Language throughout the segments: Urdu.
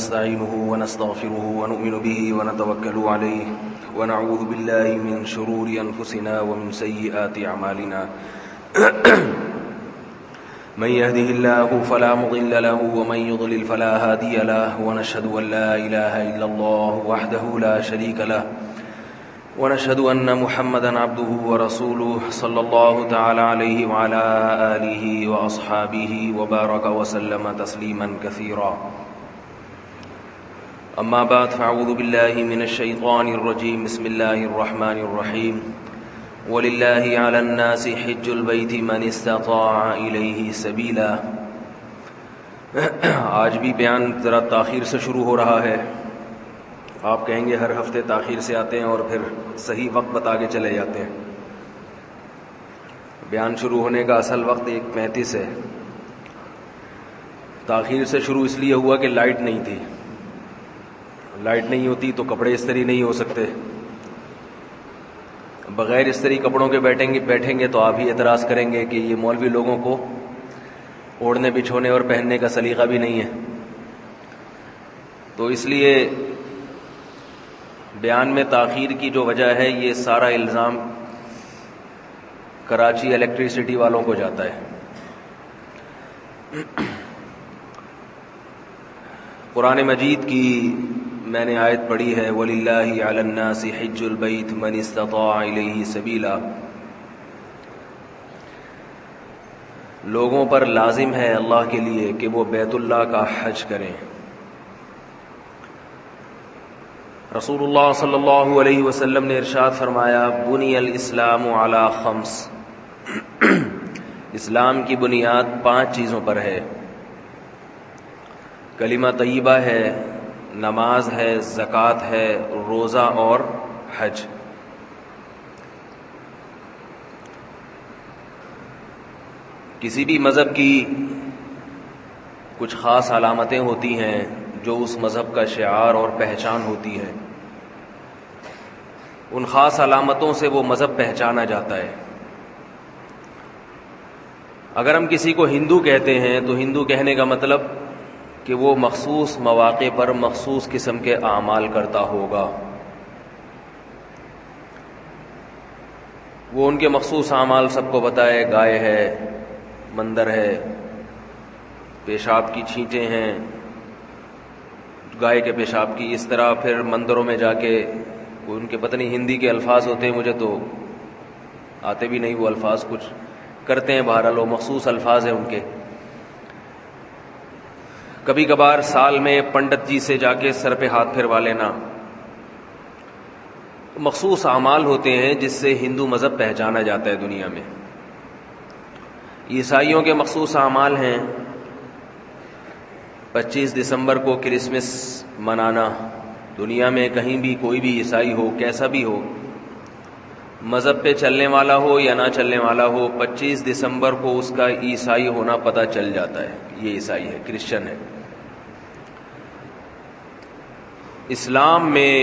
ونستعينه ونستغفره ونؤمن به ونتوكل عليه ونعوذ بالله من شرور أنفسنا ومن سيئات أعمالنا من يهده الله فلا مضل له ومن يضلل فلا هادي له ونشهد أن لا إله إلا الله وحده لا شريك له ونشهد أن محمدا عبده ورسوله صلى الله تعالى عليه وعلى آله وأصحابه وبارك وسلم تسليما كثيرا أما بعد فأعوذ بالله من الشيطان الرجيم بسم الله الرحمن الرحيم وَلِلَّهِ عَلَى النَّاسِ حِجُّ الْبَيْتِ مَنِ اسْتَطَاعَ إِلَيْهِ سَبِيلًا۔ آج بھی بیان ذرا تاخیر سے شروع ہو رہا ہے۔ آپ کہیں گے ہر ہفتے تاخیر سے آتے ہیں اور پھر صحیح وقت بتا کے چلے جاتے ہیں۔ بیان شروع ہونے کا اصل وقت 1:35 ہے۔ تاخیر سے شروع اس لیے ہوا کہ لائٹ نہیں تھی۔ لائٹ نہیں ہوتی تو کپڑے استری نہیں ہو سکتے۔ بغیر استری کپڑوں کے بیٹھیں گے تو آپ ہی اعتراض کریں گے کہ یہ مولوی لوگوں کو اوڑھنے بچھونے اور پہننے کا سلیقہ بھی نہیں ہے۔ تو اس لیے بیان میں تاخیر کی جو وجہ ہے، یہ سارا الزام کراچی الیکٹریسٹی والوں کو جاتا ہے۔ قرآن مجید کی میں نے آیت پڑھی ہے وَلِلَّهِ عَلَى النَّاسِ حِجُّ الْبَيْتِ مَنِ اسْتَطَاعَ إِلَيْهِ سَبِيلًا۔ لوگوں پر لازم ہے اللہ کے لیے کہ وہ بیت اللہ کا حج کریں۔ رسول اللہ صلی اللہ علیہ وسلم نے ارشاد فرمایا بنی الاسلام علی 5، اسلام کی بنیاد 5 چیزوں پر ہے۔ کلمہ طیبہ ہے، نماز ہے، زکوٰۃ ہے، روزہ اور حج۔ کسی بھی مذہب کی کچھ خاص علامتیں ہوتی ہیں جو اس مذہب کا شعار اور پہچان ہوتی ہے۔ ان خاص علامتوں سے وہ مذہب پہچانا جاتا ہے۔ اگر ہم کسی کو ہندو کہتے ہیں تو ہندو کہنے کا مطلب کہ وہ مخصوص مواقع پر مخصوص قسم کے اعمال کرتا ہوگا۔ وہ ان کے مخصوص اعمال سب کو بتائے، گائے ہے، مندر ہے، پیشاب کی چھینٹیں ہیں، گائے کے پیشاب کی، اس طرح پھر مندروں میں جا کے ان کے پتہ نہیں ہندی کے الفاظ ہوتے ہیں، مجھے تو آتے بھی نہیں وہ الفاظ، کچھ کرتے ہیں، بہرحال وہ مخصوص الفاظ ہیں ان کے۔ کبھی کبھار سال میں پنڈت جی سے جا کے سر پہ ہاتھ پھروا لینا، مخصوص اعمال ہوتے ہیں جس سے ہندو مذہب پہچانا جاتا ہے دنیا میں۔ عیسائیوں کے مخصوص اعمال ہیں 25 دسمبر کو کرسمس منانا۔ دنیا میں کہیں بھی کوئی بھی عیسائی ہو، کیسا بھی ہو، مذہب پہ چلنے والا ہو یا نہ چلنے والا ہو، 25 دسمبر کو اس کا عیسائی ہونا پتہ چل جاتا ہے، یہ عیسائی ہے، کرسچن ہے۔ اسلام میں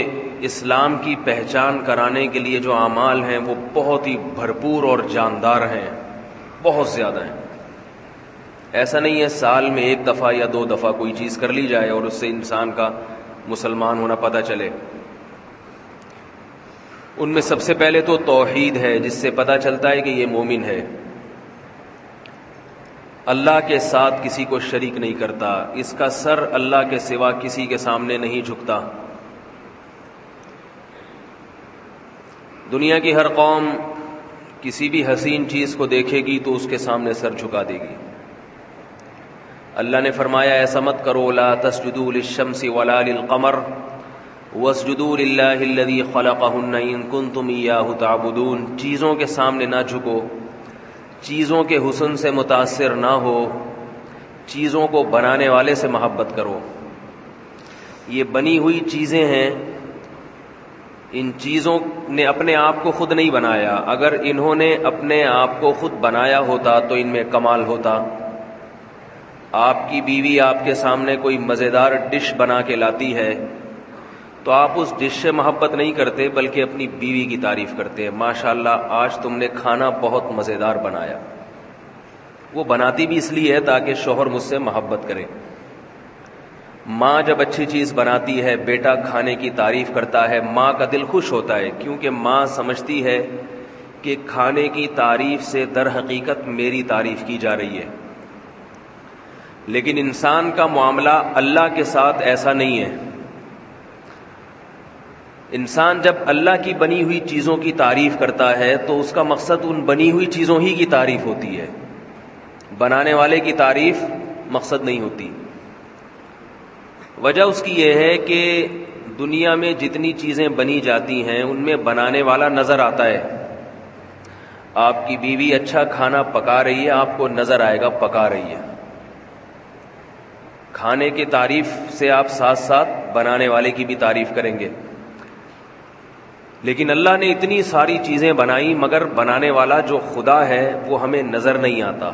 اسلام کی پہچان کرانے کے لیے جو اعمال ہیں وہ بہت ہی بھرپور اور جاندار ہیں، بہت زیادہ ہیں۔ ایسا نہیں ہے سال میں 1 دفعہ یا 2 دفعہ کوئی چیز کر لی جائے اور اس سے انسان کا مسلمان ہونا پتہ چلے۔ ان میں سب سے پہلے تو توحید ہے، جس سے پتہ چلتا ہے کہ یہ مومن ہے، اللہ کے ساتھ کسی کو شریک نہیں کرتا، اس کا سر اللہ کے سوا کسی کے سامنے نہیں جھکتا۔ دنیا کی ہر قوم کسی بھی حسین چیز کو دیکھے گی تو اس کے سامنے سر جھکا دے گی۔ اللہ نے فرمایا ایسا مت کرو، لا تسجدوا للشمس ولا للقمر واسجدوا للہ الذی خلقہن ان کنتم ایاہ تعبدون۔ چیزوں کے سامنے نہ جھکو، چیزوں کے حسن سے متاثر نہ ہو، چیزوں کو بنانے والے سے محبت کرو۔ یہ بنی ہوئی چیزیں ہیں، ان چیزوں نے اپنے آپ کو خود نہیں بنایا، اگر انہوں نے اپنے آپ کو خود بنایا ہوتا تو ان میں کمال ہوتا۔ آپ کی بیوی آپ کے سامنے کوئی مزیدار ڈش بنا کے لاتی ہے تو آپ اس ڈش سے محبت نہیں کرتے بلکہ اپنی بیوی کی تعریف کرتے ہیں، ماشاءاللہ آج تم نے کھانا بہت مزیدار بنایا۔ وہ بناتی بھی اس لیے ہے تاکہ شوہر مجھ سے محبت کرے۔ ماں جب اچھی چیز بناتی ہے، بیٹا کھانے کی تعریف کرتا ہے، ماں کا دل خوش ہوتا ہے، کیونکہ ماں سمجھتی ہے کہ کھانے کی تعریف سے در حقیقت میری تعریف کی جا رہی ہے۔ لیکن انسان کا معاملہ اللہ کے ساتھ ایسا نہیں ہے۔ انسان جب اللہ کی بنی ہوئی چیزوں کی تعریف کرتا ہے تو اس کا مقصد ان بنی ہوئی چیزوں ہی کی تعریف ہوتی ہے، بنانے والے کی تعریف مقصد نہیں ہوتی۔ وجہ اس کی یہ ہے کہ دنیا میں جتنی چیزیں بنی جاتی ہیں ان میں بنانے والا نظر آتا ہے۔ آپ کی بیوی اچھا کھانا پکا رہی ہے، آپ کو نظر آئے گا پکا رہی ہے۔ کھانے کی تعریف سے آپ ساتھ ساتھ بنانے والے کی بھی تعریف کریں گے۔ لیکن اللہ نے اتنی ساری چیزیں بنائی، مگر بنانے والا جو خدا ہے وہ ہمیں نظر نہیں آتا۔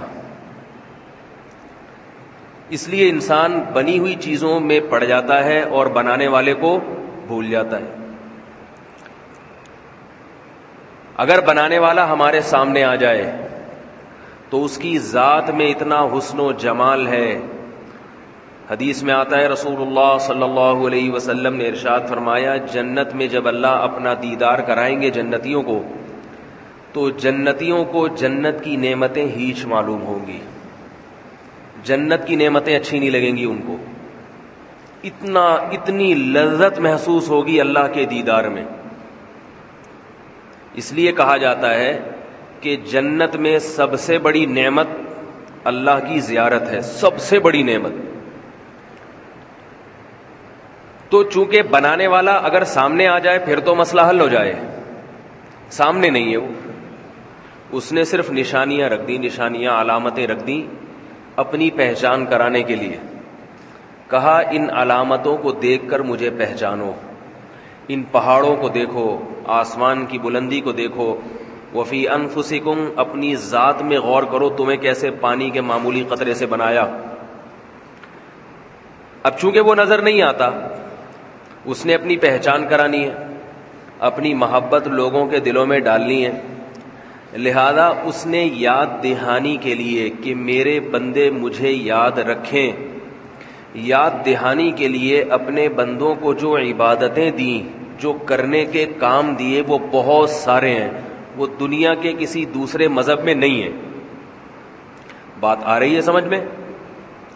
اس لیے انسان بنی ہوئی چیزوں میں پڑ جاتا ہے اور بنانے والے کو بھول جاتا ہے۔ اگر بنانے والا ہمارے سامنے آ جائے تو اس کی ذات میں اتنا حسن و جمال ہے۔ حدیث میں آتا ہے، رسول اللہ صلی اللہ علیہ وسلم نے ارشاد فرمایا، جنت میں جب اللہ اپنا دیدار کرائیں گے جنتیوں کو تو جنتیوں کو جنت کی نعمتیں ہیچ معلوم ہوں گی، جنت کی نعمتیں اچھی نہیں لگیں گی ان کو، اتنی لذت محسوس ہوگی اللہ کے دیدار میں۔ اس لیے کہا جاتا ہے کہ جنت میں سب سے بڑی نعمت اللہ کی زیارت ہے، سب سے بڑی نعمت۔ تو چونکہ بنانے والا اگر سامنے آ جائے پھر تو مسئلہ حل ہو جائے، سامنے نہیں ہے وہ، اس نے صرف نشانیاں رکھ دی، نشانیاں علامتیں رکھ دی اپنی پہچان کرانے کے لیے۔ کہا ان علامتوں کو دیکھ کر مجھے پہچانو، ان پہاڑوں کو دیکھو، آسمان کی بلندی کو دیکھو، وفی انفسکم، اپنی ذات میں غور کرو، تمہیں کیسے پانی کے معمولی قطرے سے بنایا۔ اب چونکہ وہ نظر نہیں آتا، اس نے اپنی پہچان کرانی ہے، اپنی محبت لوگوں کے دلوں میں ڈالنی ہے، لہذا اس نے یاد دہانی کے لیے کہ میرے بندے مجھے یاد رکھیں، یاد دہانی کے لیے اپنے بندوں کو جو عبادتیں دیں، جو کرنے کے کام دیے، وہ بہت سارے ہیں، وہ دنیا کے کسی دوسرے مذہب میں نہیں ہیں۔ بات آ رہی ہے سمجھ میں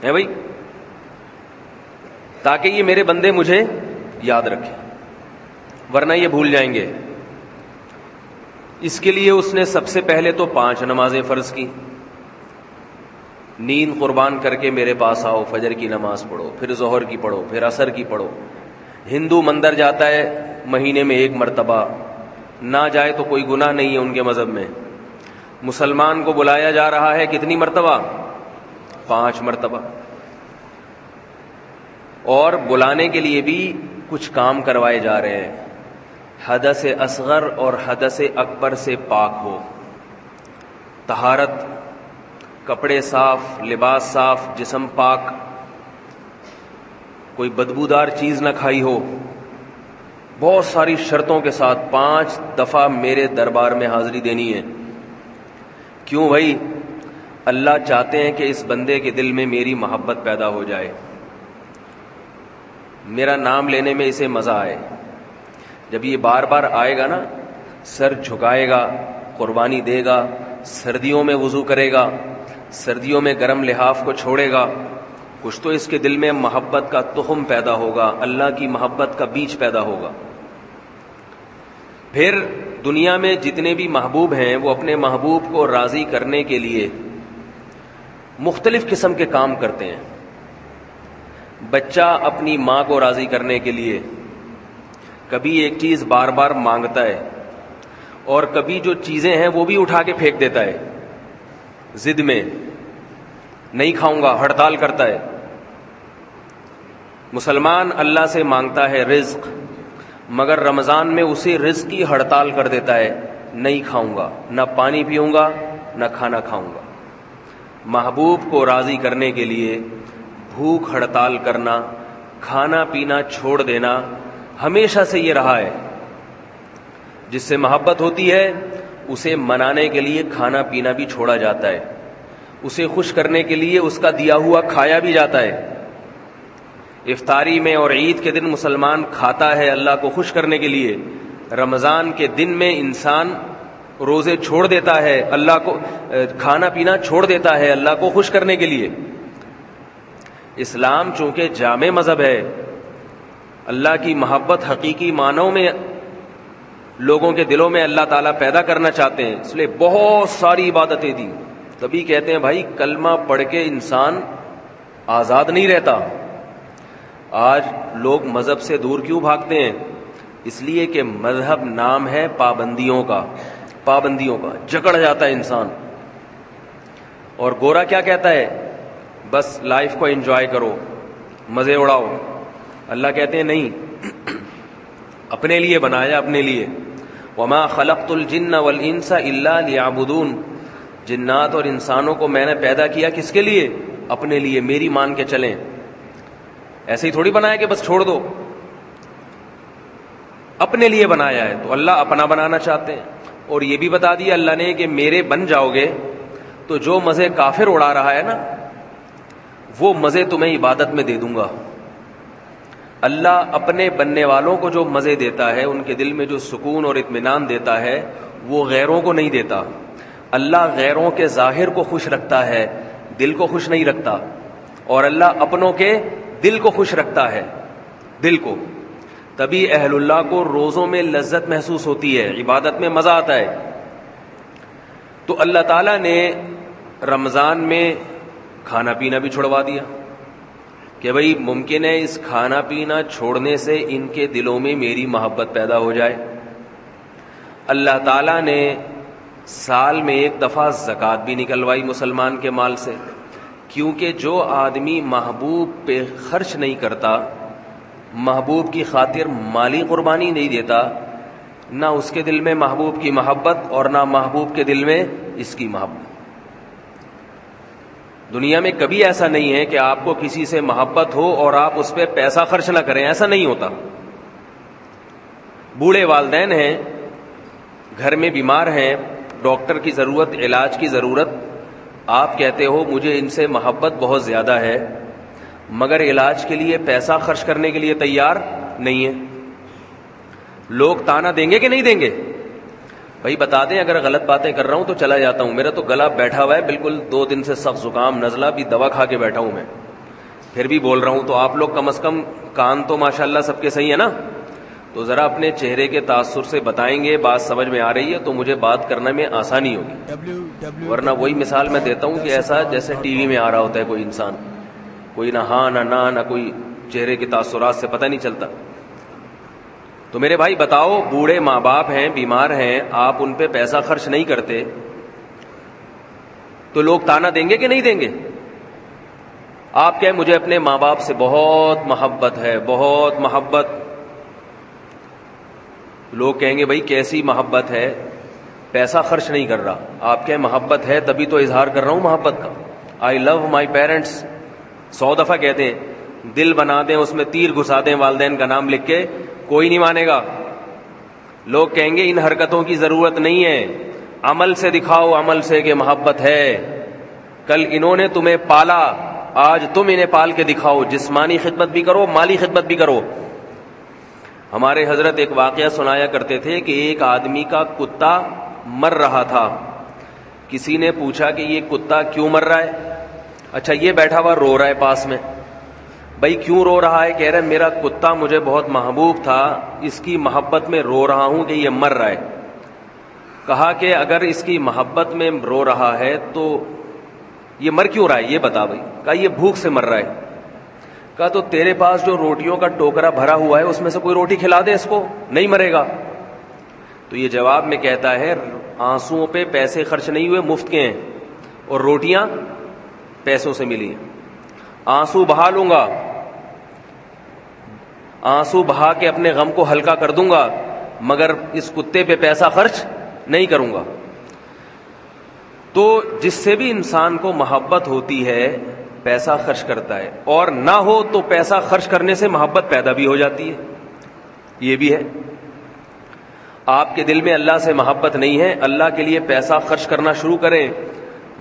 ہے بھائی؟ تاکہ یہ میرے بندے مجھے یاد رکھیں، ورنہ یہ بھول جائیں گے۔ اس کے لیے اس نے سب سے پہلے تو 5 نمازیں فرض کی، نیند قربان کر کے میرے پاس آؤ، فجر کی نماز پڑھو، پھر ظہر کی پڑھو، پھر عصر کی پڑھو۔ ہندو مندر جاتا ہے مہینے میں 1 مرتبہ، نہ جائے تو کوئی گناہ نہیں ہے ان کے مذہب میں۔ مسلمان کو بلایا جا رہا ہے کتنی مرتبہ؟ 5 مرتبہ۔ اور بلانے کے لیے بھی کچھ کام کروائے جا رہے ہیں، حدث اصغر اور حدث اکبر سے پاک ہو، طہارت، کپڑے صاف، لباس صاف، جسم پاک، کوئی بدبودار چیز نہ کھائی ہو، بہت ساری شرطوں کے ساتھ 5 دفعہ میرے دربار میں حاضری دینی ہے۔ کیوں بھائی؟ اللہ چاہتے ہیں کہ اس بندے کے دل میں میری محبت پیدا ہو جائے، میرا نام لینے میں اسے مزہ آئے۔ جب یہ بار بار آئے گا نا، سر جھکائے گا، قربانی دے گا، سردیوں میں وضو کرے گا، سردیوں میں گرم لحاف کو چھوڑے گا، کچھ تو اس کے دل میں محبت کا تخم پیدا ہوگا، اللہ کی محبت کا بیج پیدا ہوگا۔ پھر دنیا میں جتنے بھی محبوب ہیں وہ اپنے محبوب کو راضی کرنے کے لیے مختلف قسم کے کام کرتے ہیں۔ بچہ اپنی ماں کو راضی کرنے کے لیے کبھی ایک چیز بار بار مانگتا ہے، اور کبھی جو چیزیں ہیں وہ بھی اٹھا کے پھینک دیتا ہے، ضد میں نہیں کھاؤں گا، ہڑتال کرتا ہے۔ مسلمان اللہ سے مانگتا ہے رزق، مگر رمضان میں اسی رزق کی ہڑتال کر دیتا ہے، نہیں کھاؤں گا، نہ پانی پیوں گا، نہ کھانا کھاؤں گا۔ محبوب کو راضی کرنے کے لیے بھوک ہڑتال کرنا، کھانا پینا چھوڑ دینا، ہمیشہ سے یہ رہا ہے۔ جس سے محبت ہوتی ہے اسے منانے کے لیے کھانا پینا بھی چھوڑا جاتا ہے، اسے خوش کرنے کے لیے اس کا دیا ہوا کھایا بھی جاتا ہے۔ افطاری میں اور عید کے دن مسلمان کھاتا ہے اللہ کو خوش کرنے کے لیے، رمضان کے دن میں انسان روزے چھوڑ دیتا ہے، اللہ کو کھانا پینا چھوڑ دیتا ہے اللہ کو خوش کرنے کے لیے۔ اسلام چونکہ جامع مذہب ہے، اللہ کی محبت حقیقی معنوں میں لوگوں کے دلوں میں اللہ تعالیٰ پیدا کرنا چاہتے ہیں، اس لیے بہت ساری عبادتیں دی۔ تبھی کہتے ہیں بھائی کلمہ پڑھ کے انسان آزاد نہیں رہتا۔ آج لوگ مذہب سے دور کیوں بھاگتے ہیں؟ اس لیے کہ مذہب نام ہے پابندیوں کا، جکڑ جاتا ہے انسان۔ اور گورا کیا کہتا ہے؟ بس لائف کو انجوائے کرو، مزے اڑاؤ۔ اللہ کہتے ہیں نہیں، اپنے لیے بنایا، اپنے لیے۔ وما خلقت الجن والانس الا لیعبدون، جنات اور انسانوں کو میں نے پیدا کیا کس کے لیے؟ اپنے لیے، میری مان کے چلیں۔ ایسے ہی تھوڑی بنایا کہ بس چھوڑ دو، اپنے لیے بنایا ہے۔ تو اللہ اپنا بنانا چاہتے ہیں، اور یہ بھی بتا دیا اللہ نے کہ میرے بن جاؤ گے تو جو مزے کافر اڑا رہا ہے نا، وہ مزے تمہیں عبادت میں دے دوں گا۔ اللہ اپنے بننے والوں کو جو مزے دیتا ہے، ان کے دل میں جو سکون اور اطمینان دیتا ہے، وہ غیروں کو نہیں دیتا۔ اللہ غیروں کے ظاہر کو خوش رکھتا ہے، دل کو خوش نہیں رکھتا، اور اللہ اپنوں کے دل کو خوش رکھتا ہے، دل کو۔ تبھی اہل اللہ کو روزوں میں لذت محسوس ہوتی ہے، عبادت میں مزہ آتا ہے۔ تو اللہ تعالیٰ نے رمضان میں کھانا پینا بھی چھڑوا دیا کہ بھئی ممکن ہے اس کھانا پینا چھوڑنے سے ان کے دلوں میں میری محبت پیدا ہو جائے۔ اللہ تعالیٰ نے سال میں ایک دفعہ زکوٰۃ بھی نکلوائی مسلمان کے مال سے، کیونکہ جو آدمی محبوب پہ خرچ نہیں کرتا، محبوب کی خاطر مالی قربانی نہیں دیتا، نہ اس کے دل میں محبوب کی محبت اور نہ محبوب کے دل میں اس کی محبت۔ دنیا میں کبھی ایسا نہیں ہے کہ آپ کو کسی سے محبت ہو اور آپ اس پہ پیسہ خرچ نہ کریں، ایسا نہیں ہوتا۔ بوڑھے والدین ہیں، گھر میں بیمار ہیں، ڈاکٹر کی ضرورت، علاج کی ضرورت، آپ کہتے ہو مجھے ان سے محبت بہت زیادہ ہے، مگر علاج کے لیے پیسہ خرچ کرنے کے لیے تیار نہیں ہے۔ لوگ تانا دیں گے کہ نہیں دیں گے؟ بھائی بتا دیں، اگر غلط باتیں کر رہا ہوں تو چلا جاتا ہوں، میرا تو گلا بیٹھا ہوا ہے بالکل، 2 دن سے سخت زکام نزلہ، بھی دوا کھا کے بیٹھا ہوں میں، پھر بھی بول رہا ہوں۔ تو آپ لوگ کم از کم کان تو ماشاءاللہ سب کے صحیح ہے نا، تو ذرا اپنے چہرے کے تاثر سے بتائیں گے، بات سمجھ میں آ رہی ہے تو مجھے بات کرنے میں آسانی ہوگی۔ ورنہ وہی مثال میں دیتا ہوں کہ ایسا جیسے ٹی وی میں آ رہا ہوتا ہے کوئی انسان، کوئی نہ ہاں نہ نہ کوئی چہرے کے تاثرات سے پتہ نہیں چلتا۔ تو میرے بھائی بتاؤ، بوڑھے ماں باپ ہیں، بیمار ہیں، آپ ان پہ پیسہ خرچ نہیں کرتے تو لوگ تانا دیں گے کہ نہیں دیں گے؟ آپ کہیں مجھے اپنے ماں باپ سے بہت محبت ہے، بہت محبت۔ لوگ کہیں گے بھائی کیسی محبت ہے، پیسہ خرچ نہیں کر رہا۔ آپ کہیں محبت ہے تبھی تو اظہار کر رہا ہوں محبت کا۔ آئی لو مائی پیرنٹس 100 دفعہ کہتے ہیں، دل بنا دیں اس میں تیر گھسا دیں والدین کا نام لکھ کے، کوئی نہیں مانے گا۔ لوگ کہیں گے ان حرکتوں کی ضرورت نہیں ہے، عمل سے دکھاؤ، عمل سے کہ محبت ہے۔ کل انہوں نے تمہیں پالا، آج تم انہیں پال کے دکھاؤ، جسمانی خدمت بھی کرو، مالی خدمت بھی کرو۔ ہمارے حضرت ایک واقعہ سنایا کرتے تھے کہ ایک آدمی کا کتا مر رہا تھا۔ کسی نے پوچھا کہ یہ کتا کیوں مر رہا ہے؟ اچھا، یہ بیٹھا ہوا رو رہا ہے پاس میں۔ بھائی کیوں رو رہا ہے؟ کہہ رہا ہے میرا کتا مجھے بہت محبوب تھا، اس کی محبت میں رو رہا ہوں کہ یہ مر رہا ہے۔ کہا کہ اگر اس کی محبت میں رو رہا ہے تو یہ مر کیوں رہا ہے یہ بتا بھائی۔ کہا یہ بھوک سے مر رہا ہے۔ کہا تو تیرے پاس جو روٹیوں کا ٹوکرا بھرا ہوا ہے اس میں سے کوئی روٹی کھلا دے اس کو، نہیں مرے گا۔ تو یہ جواب میں کہتا ہے آنسوؤں پہ پیسے خرچ نہیں ہوئے، مفت کے ہیں، اور روٹیاں پیسوں سے ملی ہیں۔ آنسو بہا لوں گا، آنسو بہا کے اپنے غم کو ہلکا کر دوں گا، مگر اس کتے پہ پیسہ خرچ نہیں کروں گا۔ تو جس سے بھی انسان کو محبت ہوتی ہے پیسہ خرچ کرتا ہے، اور نہ ہو تو پیسہ خرچ کرنے سے محبت پیدا بھی ہو جاتی ہے، یہ بھی ہے۔ آپ کے دل میں اللہ سے محبت نہیں ہے، اللہ کے لیے پیسہ خرچ کرنا شروع کریں،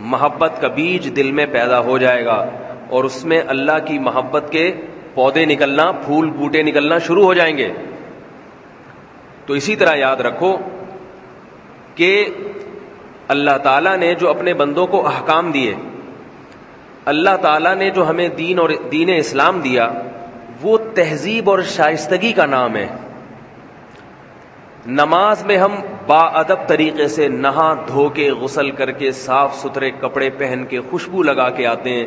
محبت کا بیج دل میں پیدا ہو جائے گا، اور اس میں اللہ کی محبت کے پودے نکلنا، پھول بوٹے نکلنا شروع ہو جائیں گے۔ تو اسی طرح یاد رکھو کہ اللہ تعالیٰ نے جو اپنے بندوں کو احکام دیے، اللہ تعالیٰ نے جو ہمیں دین اور دین اسلام دیا، وہ تہذیب اور شائستگی کا نام ہے۔ نماز میں ہم باادب طریقے سے نہا دھو کے، غسل کر کے، صاف ستھرے کپڑے پہن کے، خوشبو لگا کے آتے ہیں۔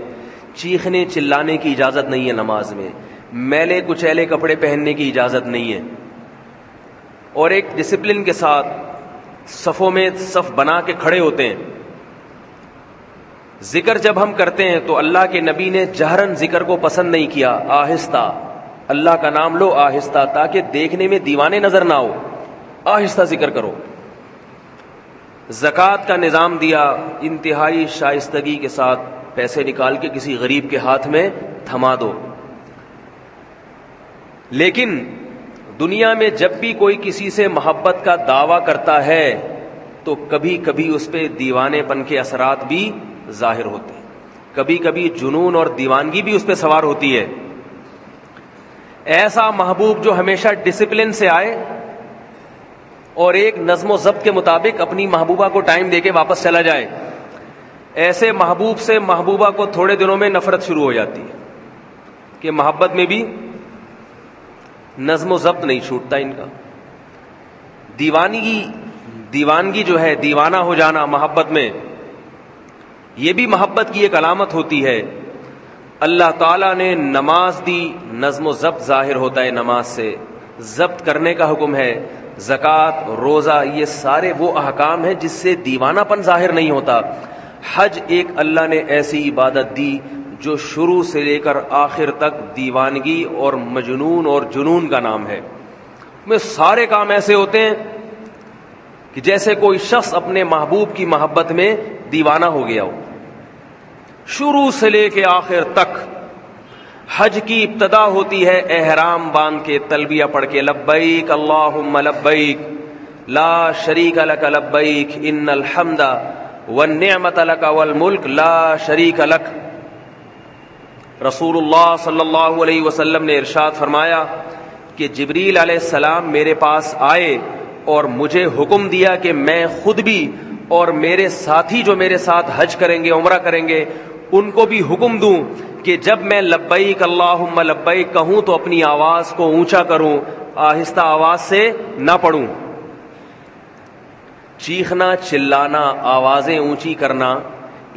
چیخنے چلانے کی اجازت نہیں ہے نماز میں، میلے کچیلے کپڑے پہننے کی اجازت نہیں ہے، اور ایک ڈسپلن کے ساتھ صفوں میں صف بنا کے کھڑے ہوتے ہیں۔ ذکر جب ہم کرتے ہیں تو اللہ کے نبی نے جہرن ذکر کو پسند نہیں کیا، آہستہ اللہ کا نام لو، آہستہ، تاکہ دیکھنے میں دیوانے نظر نہ ہو، آہستہ ذکر کرو۔ زکوٰۃ کا نظام دیا، انتہائی شائستگی کے ساتھ پیسے نکال کے کسی غریب کے ہاتھ میں تھما دو۔ لیکن دنیا میں جب بھی کوئی کسی سے محبت کا دعویٰ کرتا ہے تو کبھی کبھی اس پہ دیوانے پن کے اثرات بھی ظاہر ہوتے ہیں، کبھی کبھی جنون اور دیوانگی بھی اس پہ سوار ہوتی ہے۔ ایسا محبوب جو ہمیشہ ڈسپلن سے آئے اور ایک نظم و ضبط کے مطابق اپنی محبوبہ کو ٹائم دے کے واپس چلا جائے، ایسے محبوب سے محبوبہ کو تھوڑے دنوں میں نفرت شروع ہو جاتی ہے کہ محبت میں بھی نظم و ضبط نہیں چھوٹتا ان کا۔ دیوانگی جو ہے، دیوانہ ہو جانا محبت میں، یہ بھی محبت کی ایک علامت ہوتی ہے۔ اللہ تعالیٰ نے نماز دی، نظم و ضبط ظاہر ہوتا ہے نماز سے، ضبط کرنے کا حکم ہے۔ زکوٰۃ، روزہ، یہ سارے وہ احکام ہیں جس سے دیوانہ پن ظاہر نہیں ہوتا۔ حج ایک اللہ نے ایسی عبادت دی جو شروع سے لے کر آخر تک دیوانگی اور مجنون اور جنون کا نام ہے۔ میں سارے کام ایسے ہوتے ہیں کہ جیسے کوئی شخص اپنے محبوب کی محبت میں دیوانہ ہو گیا ہو، شروع سے لے کے آخر تک۔ حج کی ابتدا ہوتی ہے احرام باندھ کے، تلبیہ پڑھ کے، لبیک اللہم لبیک لا شریک لک لبیک ان الحمد والنعمت لک والملک لا شریک لک۔ رسول اللہ صلی اللہ علیہ وسلم نے ارشاد فرمایا کہ جبریل علیہ السلام میرے پاس آئے اور مجھے حکم دیا کہ میں خود بھی اور میرے ساتھی جو میرے ساتھ حج کریں گے، عمرہ کریں گے، ان کو بھی حکم دوں کہ جب میں لبیک اللہم لبیک کہوں تو اپنی آواز کو اونچا کروں، آہستہ آواز سے نہ پڑھوں۔ چیخنا، چلانا، آوازیں اونچی کرنا،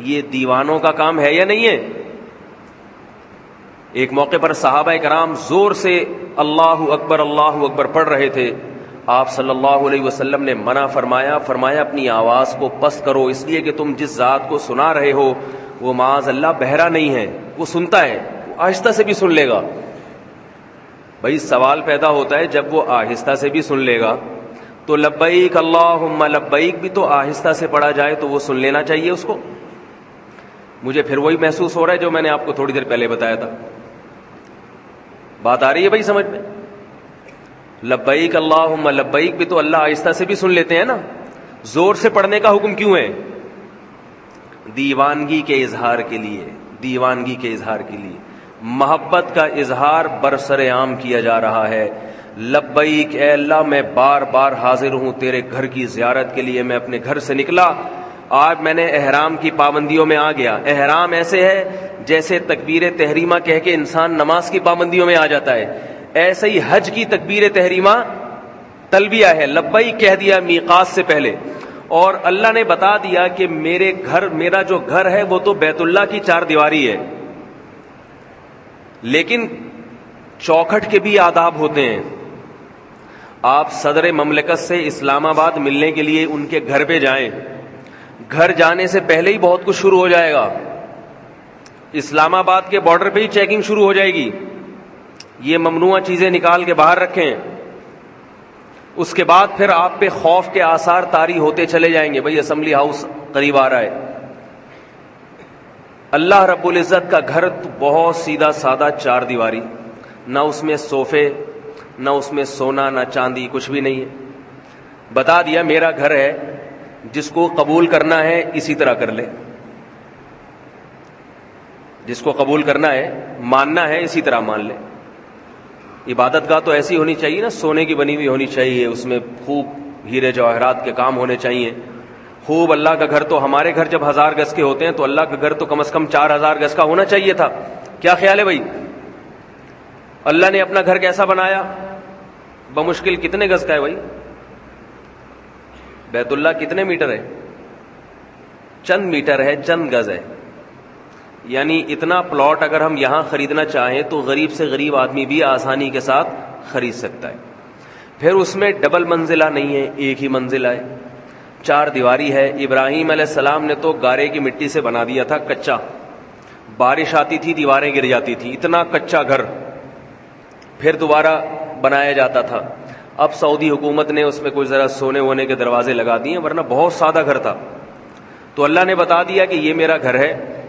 یہ دیوانوں کا کام ہے یا نہیں ہے؟ ایک موقع پر صحابہ کرام زور سے اللہ اکبر پڑھ رہے تھے، آپ صلی اللہ علیہ وسلم نے منع فرمایا اپنی آواز کو پست کرو، اس لیے کہ تم جس ذات کو سنا رہے ہو وہ معاذ اللہ بہرا نہیں ہے، وہ سنتا ہے، وہ آہستہ سے بھی سن لے گا۔ بھائی سوال پیدا ہوتا ہے، جب وہ آہستہ سے بھی سن لے گا تو لبیک اللہم لبیک بھی تو آہستہ سے پڑھا جائے تو وہ سن لینا چاہیے اس کو۔ مجھے پھر وہی محسوس ہو رہا ہے جو میں نے آپ کو تھوڑی دیر پہلے بتایا تھا۔ بات آ رہی ہے بھائی سمجھ میں؟ لبیک اللہم لبیک بھی تو اللہ آہستہ سے بھی سن لیتے ہیں نا، زور سے پڑھنے کا حکم کیوں ہے؟ دیوانگی کے اظہار کے لیے، دیوانگی کے اظہار کے لیے، محبت کا اظہار برسر عام کیا جا رہا ہے۔ لبیک اے اللہ، میں بار بار حاضر ہوں تیرے گھر کی زیارت کے لیے، میں اپنے گھر سے نکلا، آج میں نے احرام کی پابندیوں میں آ گیا۔ احرام ایسے ہے جیسے تکبیر تحریمہ کہہ کے انسان نماز کی پابندیوں میں آ جاتا ہے، ایسے ہی حج کی تکبیر تحریمہ تلبیہ ہے، لبیک کہہ دیا میقات سے پہلے، اور اللہ نے بتا دیا کہ میرا جو گھر ہے وہ تو بیت اللہ کی چار دیواری ہے، لیکن چوکھٹ کے بھی آداب ہوتے ہیں۔ آپ صدر مملکت سے اسلام آباد ملنے کے لیے ان کے گھر پہ جائیں، گھر جانے سے پہلے ہی بہت کچھ شروع ہو جائے گا، اسلام آباد کے بارڈر پہ ہی چیکنگ شروع ہو جائے گی، یہ ممنوعہ چیزیں نکال کے باہر رکھیں۔ اس کے بعد پھر آپ پہ خوف کے آثار طاری ہوتے چلے جائیں گے، بھئی اسمبلی ہاؤس قریب آ رہا ہے۔ اللہ رب العزت کا گھر بہت سیدھا سادہ چار دیواری، نہ اس میں صوفے، نہ اس میں سونا، نہ چاندی، کچھ بھی نہیں ہے۔ بتا دیا میرا گھر ہے، جس کو قبول کرنا ہے اسی طرح کر لے، جس کو قبول کرنا ہے، ماننا ہے، اسی طرح مان لے۔ عبادت گاہ تو ایسی ہونی چاہیے نا، سونے کی بنی ہوئی ہونی چاہیے، اس میں خوب ہیرے جواہرات کے کام ہونے چاہیے خوب۔ اللہ کا گھر تو ہمارے گھر جب 1000 گز کے ہوتے ہیں تو اللہ کا گھر تو کم از کم 4000 گز کا ہونا چاہیے تھا۔ کیا خیال ہے بھائی؟ اللہ نے اپنا گھر کیسا بنایا؟ بمشکل کتنے گز کا ہے بھائی؟ بیت اللہ کتنے میٹر ہے؟ چند میٹر ہے، چند گز ہے۔ یعنی اتنا پلاٹ اگر ہم یہاں خریدنا چاہیں تو غریب سے غریب آدمی بھی آسانی کے ساتھ خرید سکتا ہے۔ پھر اس میں ڈبل منزلہ نہیں ہے، ایک ہی منزلہ ہے، 4 دیواری ہے۔ ابراہیم علیہ السلام نے تو گارے کی مٹی سے بنا دیا تھا، کچا، بارش آتی تھی دیواریں گر جاتی تھی، اتنا کچا گھر، پھر دوبارہ بنایا جاتا تھا۔ اب سعودی حکومت نے اس میں کوئی ذرا سونے وونے کے دروازے لگا دیے، ورنہ بہت سادہ گھر تھا۔ تو اللہ نے بتا دیا کہ یہ میرا گھر ہے،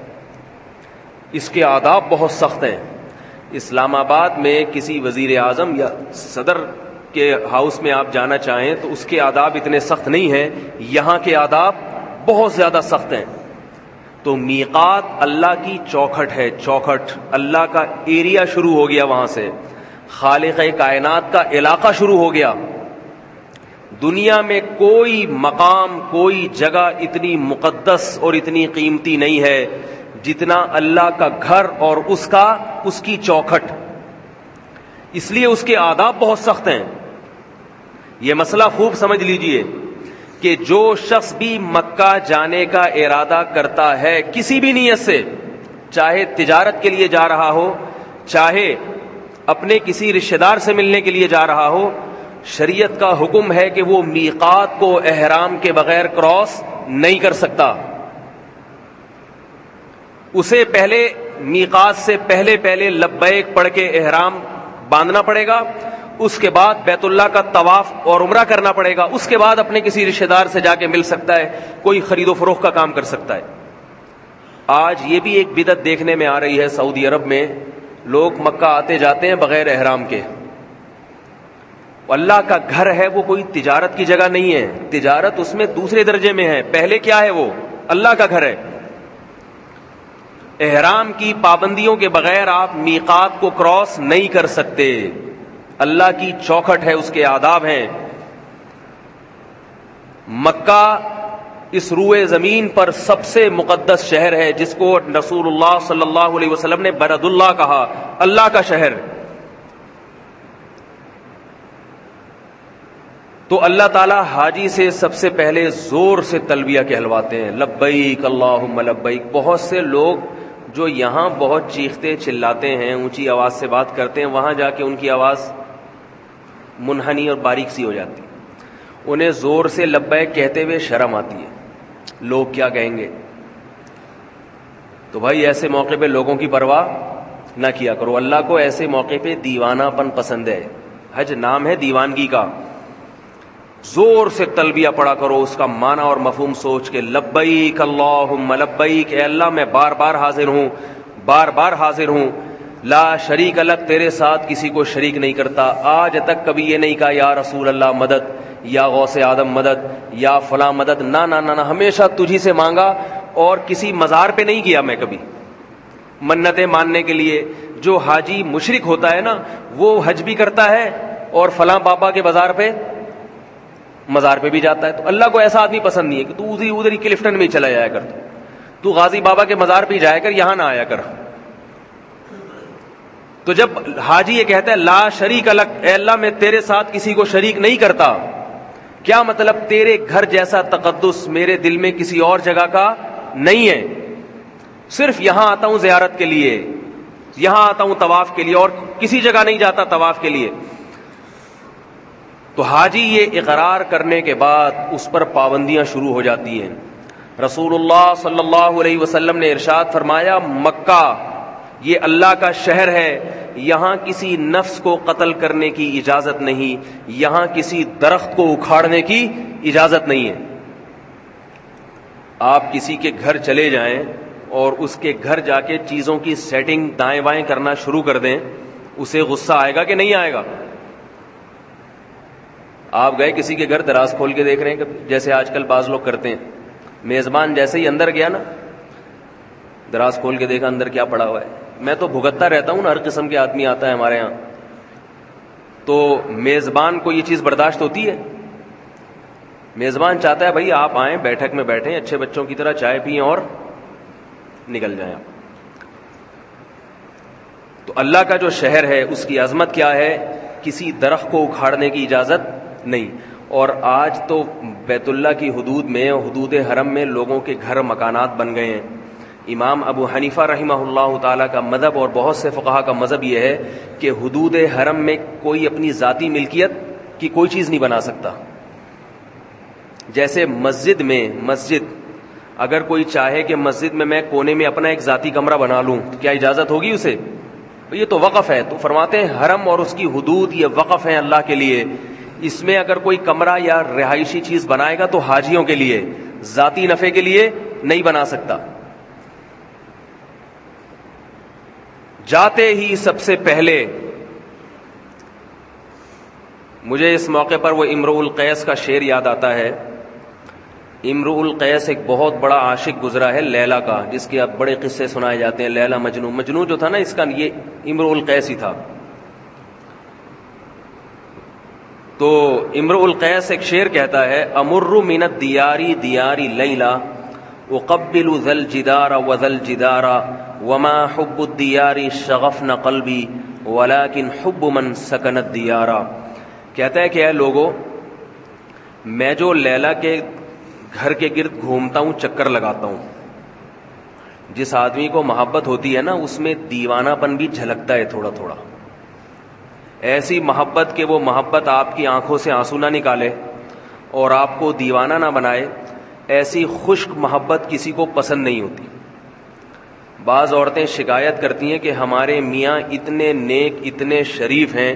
اس کے آداب بہت سخت ہیں۔ اسلام آباد میں کسی وزیر اعظم یا صدر کے ہاؤس میں آپ جانا چاہیں تو اس کے آداب اتنے سخت نہیں ہیں، یہاں کے آداب بہت زیادہ سخت ہیں۔ تو میقات اللہ کی چوکھٹ ہے، چوکھٹ، اللہ کا ایریا شروع ہو گیا وہاں سے، خالق کائنات کا علاقہ شروع ہو گیا۔ دنیا میں کوئی مقام، کوئی جگہ اتنی مقدس اور اتنی قیمتی نہیں ہے جتنا اللہ کا گھر اور اس کی چوکھٹ، اس لیے اس کے آداب بہت سخت ہیں۔ یہ مسئلہ خوب سمجھ لیجئے کہ جو شخص بھی مکہ جانے کا ارادہ کرتا ہے کسی بھی نیت سے، چاہے تجارت کے لیے جا رہا ہو، چاہے اپنے کسی رشتہ دار سے ملنے کے لیے جا رہا ہو، شریعت کا حکم ہے کہ وہ میقات کو احرام کے بغیر کراس نہیں کر سکتا۔ اسے پہلے میقات سے پہلے لبیک پڑھ کے احرام باندھنا پڑے گا، اس کے بعد بیت اللہ کا طواف اور عمرہ کرنا پڑے گا، اس کے بعد اپنے کسی رشتہ دار سے جا کے مل سکتا ہے، کوئی خرید و فروخت کا کام کر سکتا ہے۔ آج یہ بھی ایک بدعت دیکھنے میں آ رہی ہے، سعودی عرب میں لوگ مکہ آتے جاتے ہیں بغیر احرام کے۔ اللہ کا گھر ہے، وہ کوئی تجارت کی جگہ نہیں ہے، تجارت اس میں دوسرے درجے میں ہے، پہلے کیا ہے؟ وہ اللہ کا گھر ہے۔ احرام کی پابندیوں کے بغیر آپ میقات کو کراس نہیں کر سکتے، اللہ کی چوکھٹ ہے، اس کے آداب ہیں۔ مکہ اس روئے زمین پر سب سے مقدس شہر ہے، جس کو رسول اللہ صلی اللہ علیہ وسلم نے بلد اللہ کہا، اللہ کا شہر۔ تو اللہ تعالی حاجی سے سب سے پہلے زور سے تلبیہ کہلواتے ہیں، لبیک اللہم لبیک۔ بہت سے لوگ جو یہاں بہت چیختے چلاتے ہیں، اونچی آواز سے بات کرتے ہیں، وہاں جا کے ان کی آواز منحنی اور باریک سی ہو جاتی، انہیں زور سے لبیک کہتے ہوئے شرم آتی ہے، لوگ کیا کہیں گے۔ تو بھائی ایسے موقع پہ لوگوں کی پرواہ نہ کیا کرو، اللہ کو ایسے موقع پہ دیوانہ پن پسند ہے، حج نام ہے دیوانگی کا۔ زور سے تلبیہ پڑھا کرو، اس کا معنی اور مفہوم سوچ کے، لبیک اللہم لبیک، اے اللہ میں بار بار حاضر ہوں، بار بار حاضر ہوں، لا شریک لک، تیرے ساتھ کسی کو شریک نہیں کرتا۔ آج تک کبھی یہ نہیں کہا یا رسول اللہ مدد، یا غوث آدم مدد، یا فلاں مدد، نہ نہ نہ، ہمیشہ تجھی سے مانگا، اور کسی مزار پہ نہیں گیا میں کبھی منتیں ماننے کے لیے۔ جو حاجی مشرک ہوتا ہے نا، وہ حج بھی کرتا ہے اور فلاں بابا کے مزار پہ بھی جاتا ہے۔ تو اللہ کو ایسا آدمی پسند نہیں ہے کہ تو ادھر ہی کلفٹن میں ہی چلا جایا کر، تو غازی بابا کے مزار پہ ہی جایا کر، یہاں نہ آیا کر۔ تو جب حاجی یہ کہتا ہے لا شریک لک، اے اللہ میں تیرے ساتھ کسی کو شریک نہیں کرتا، کیا مطلب؟ تیرے گھر جیسا تقدس میرے دل میں کسی اور جگہ کا نہیں ہے، صرف یہاں آتا ہوں زیارت کے لیے، یہاں آتا ہوں طواف کے لیے، اور کسی جگہ نہیں جاتا طواف کے لیے۔ تو حاجی یہ اقرار کرنے کے بعد اس پر پابندیاں شروع ہو جاتی ہیں۔ رسول اللہ صلی اللہ علیہ وسلم نے ارشاد فرمایا، مکہ یہ اللہ کا شہر ہے، یہاں کسی نفس کو قتل کرنے کی اجازت نہیں، یہاں کسی درخت کو اکھاڑنے کی اجازت نہیں ہے۔ آپ کسی کے گھر چلے جائیں اور اس کے گھر جا کے چیزوں کی سیٹنگ دائیں بائیں کرنا شروع کر دیں، اسے غصہ آئے گا کہ نہیں آئے گا؟ آپ گئے کسی کے گھر، دراز کھول کے دیکھ رہے ہیں، جیسے آج کل بعض لوگ کرتے ہیں، میزبان جیسے ہی اندر گیا نا، دراز کھول کے دیکھا اندر کیا پڑا ہوا ہے۔ میں تو بھگتتا رہتا ہوں نا، ہر قسم کے آدمی آتا ہے ہمارے ہاں، تو میزبان کو یہ چیز برداشت ہوتی ہے؟ میزبان چاہتا ہے بھائی آپ آئیں، بیٹھک میں بیٹھیں، اچھے بچوں کی طرح چائے پئیں اور نکل جائیں آپ۔ تو اللہ کا جو شہر ہے اس کی عظمت کیا ہے؟ کسی درخت کو اکھاڑنے کی اجازت نہیں۔ اور آج تو بیت اللہ کی حدود میں، حدود حرم میں لوگوں کے گھر مکانات بن گئے ہیں۔ امام ابو حنیفہ رحمہ اللہ تعالیٰ کا مذہب اور بہت سے فقہا کا مذہب یہ ہے کہ حدود حرم میں کوئی اپنی ذاتی ملکیت کی کوئی چیز نہیں بنا سکتا۔ جیسے مسجد اگر کوئی چاہے کہ مسجد میں کونے میں اپنا ایک ذاتی کمرہ بنا لوں تو کیا اجازت ہوگی اسے؟ یہ تو وقف ہے۔ تو فرماتے ہیں حرم اور اس کی حدود یہ وقف ہیں اللہ کے لیے، اس میں اگر کوئی کمرہ یا رہائشی چیز بنائے گا تو حاجیوں کے لیے، ذاتی نفع کے لیے نہیں بنا سکتا۔ جاتے ہی سب سے پہلے مجھے اس موقع پر وہ امرؤ القیس کا شعر یاد آتا ہے۔ امرؤ القیس ایک بہت بڑا عاشق گزرا ہے لیلا کا، جس کے اب بڑے قصے سنائے جاتے ہیں۔ لیلا مجنون جو تھا نا، اس کا یہ امرؤ القیس ہی تھا۔ تو امرؤ القیس ایک شعر کہتا ہے: امر من الدیار دیار لیلا اقبل ذا الجدار وذا الجدار وما حب الدیار شغفن قلبی ولكن حب من سکن الدیار۔ کہتا ہے کہ اے لوگو، میں جو لیلا کے گھر کے گرد گھومتا ہوں، چکر لگاتا ہوں، جس آدمی کو محبت ہوتی ہے نا اس میں دیوانہ پن بھی جھلکتا ہے تھوڑا تھوڑا۔ ایسی محبت کہ وہ محبت آپ کی آنکھوں سے آنسو نہ نکالے اور آپ کو دیوانہ نہ بنائے، ایسی خشک محبت کسی کو پسند نہیں ہوتی۔ بعض عورتیں شکایت کرتی ہیں کہ ہمارے میاں اتنے نیک، اتنے شریف ہیں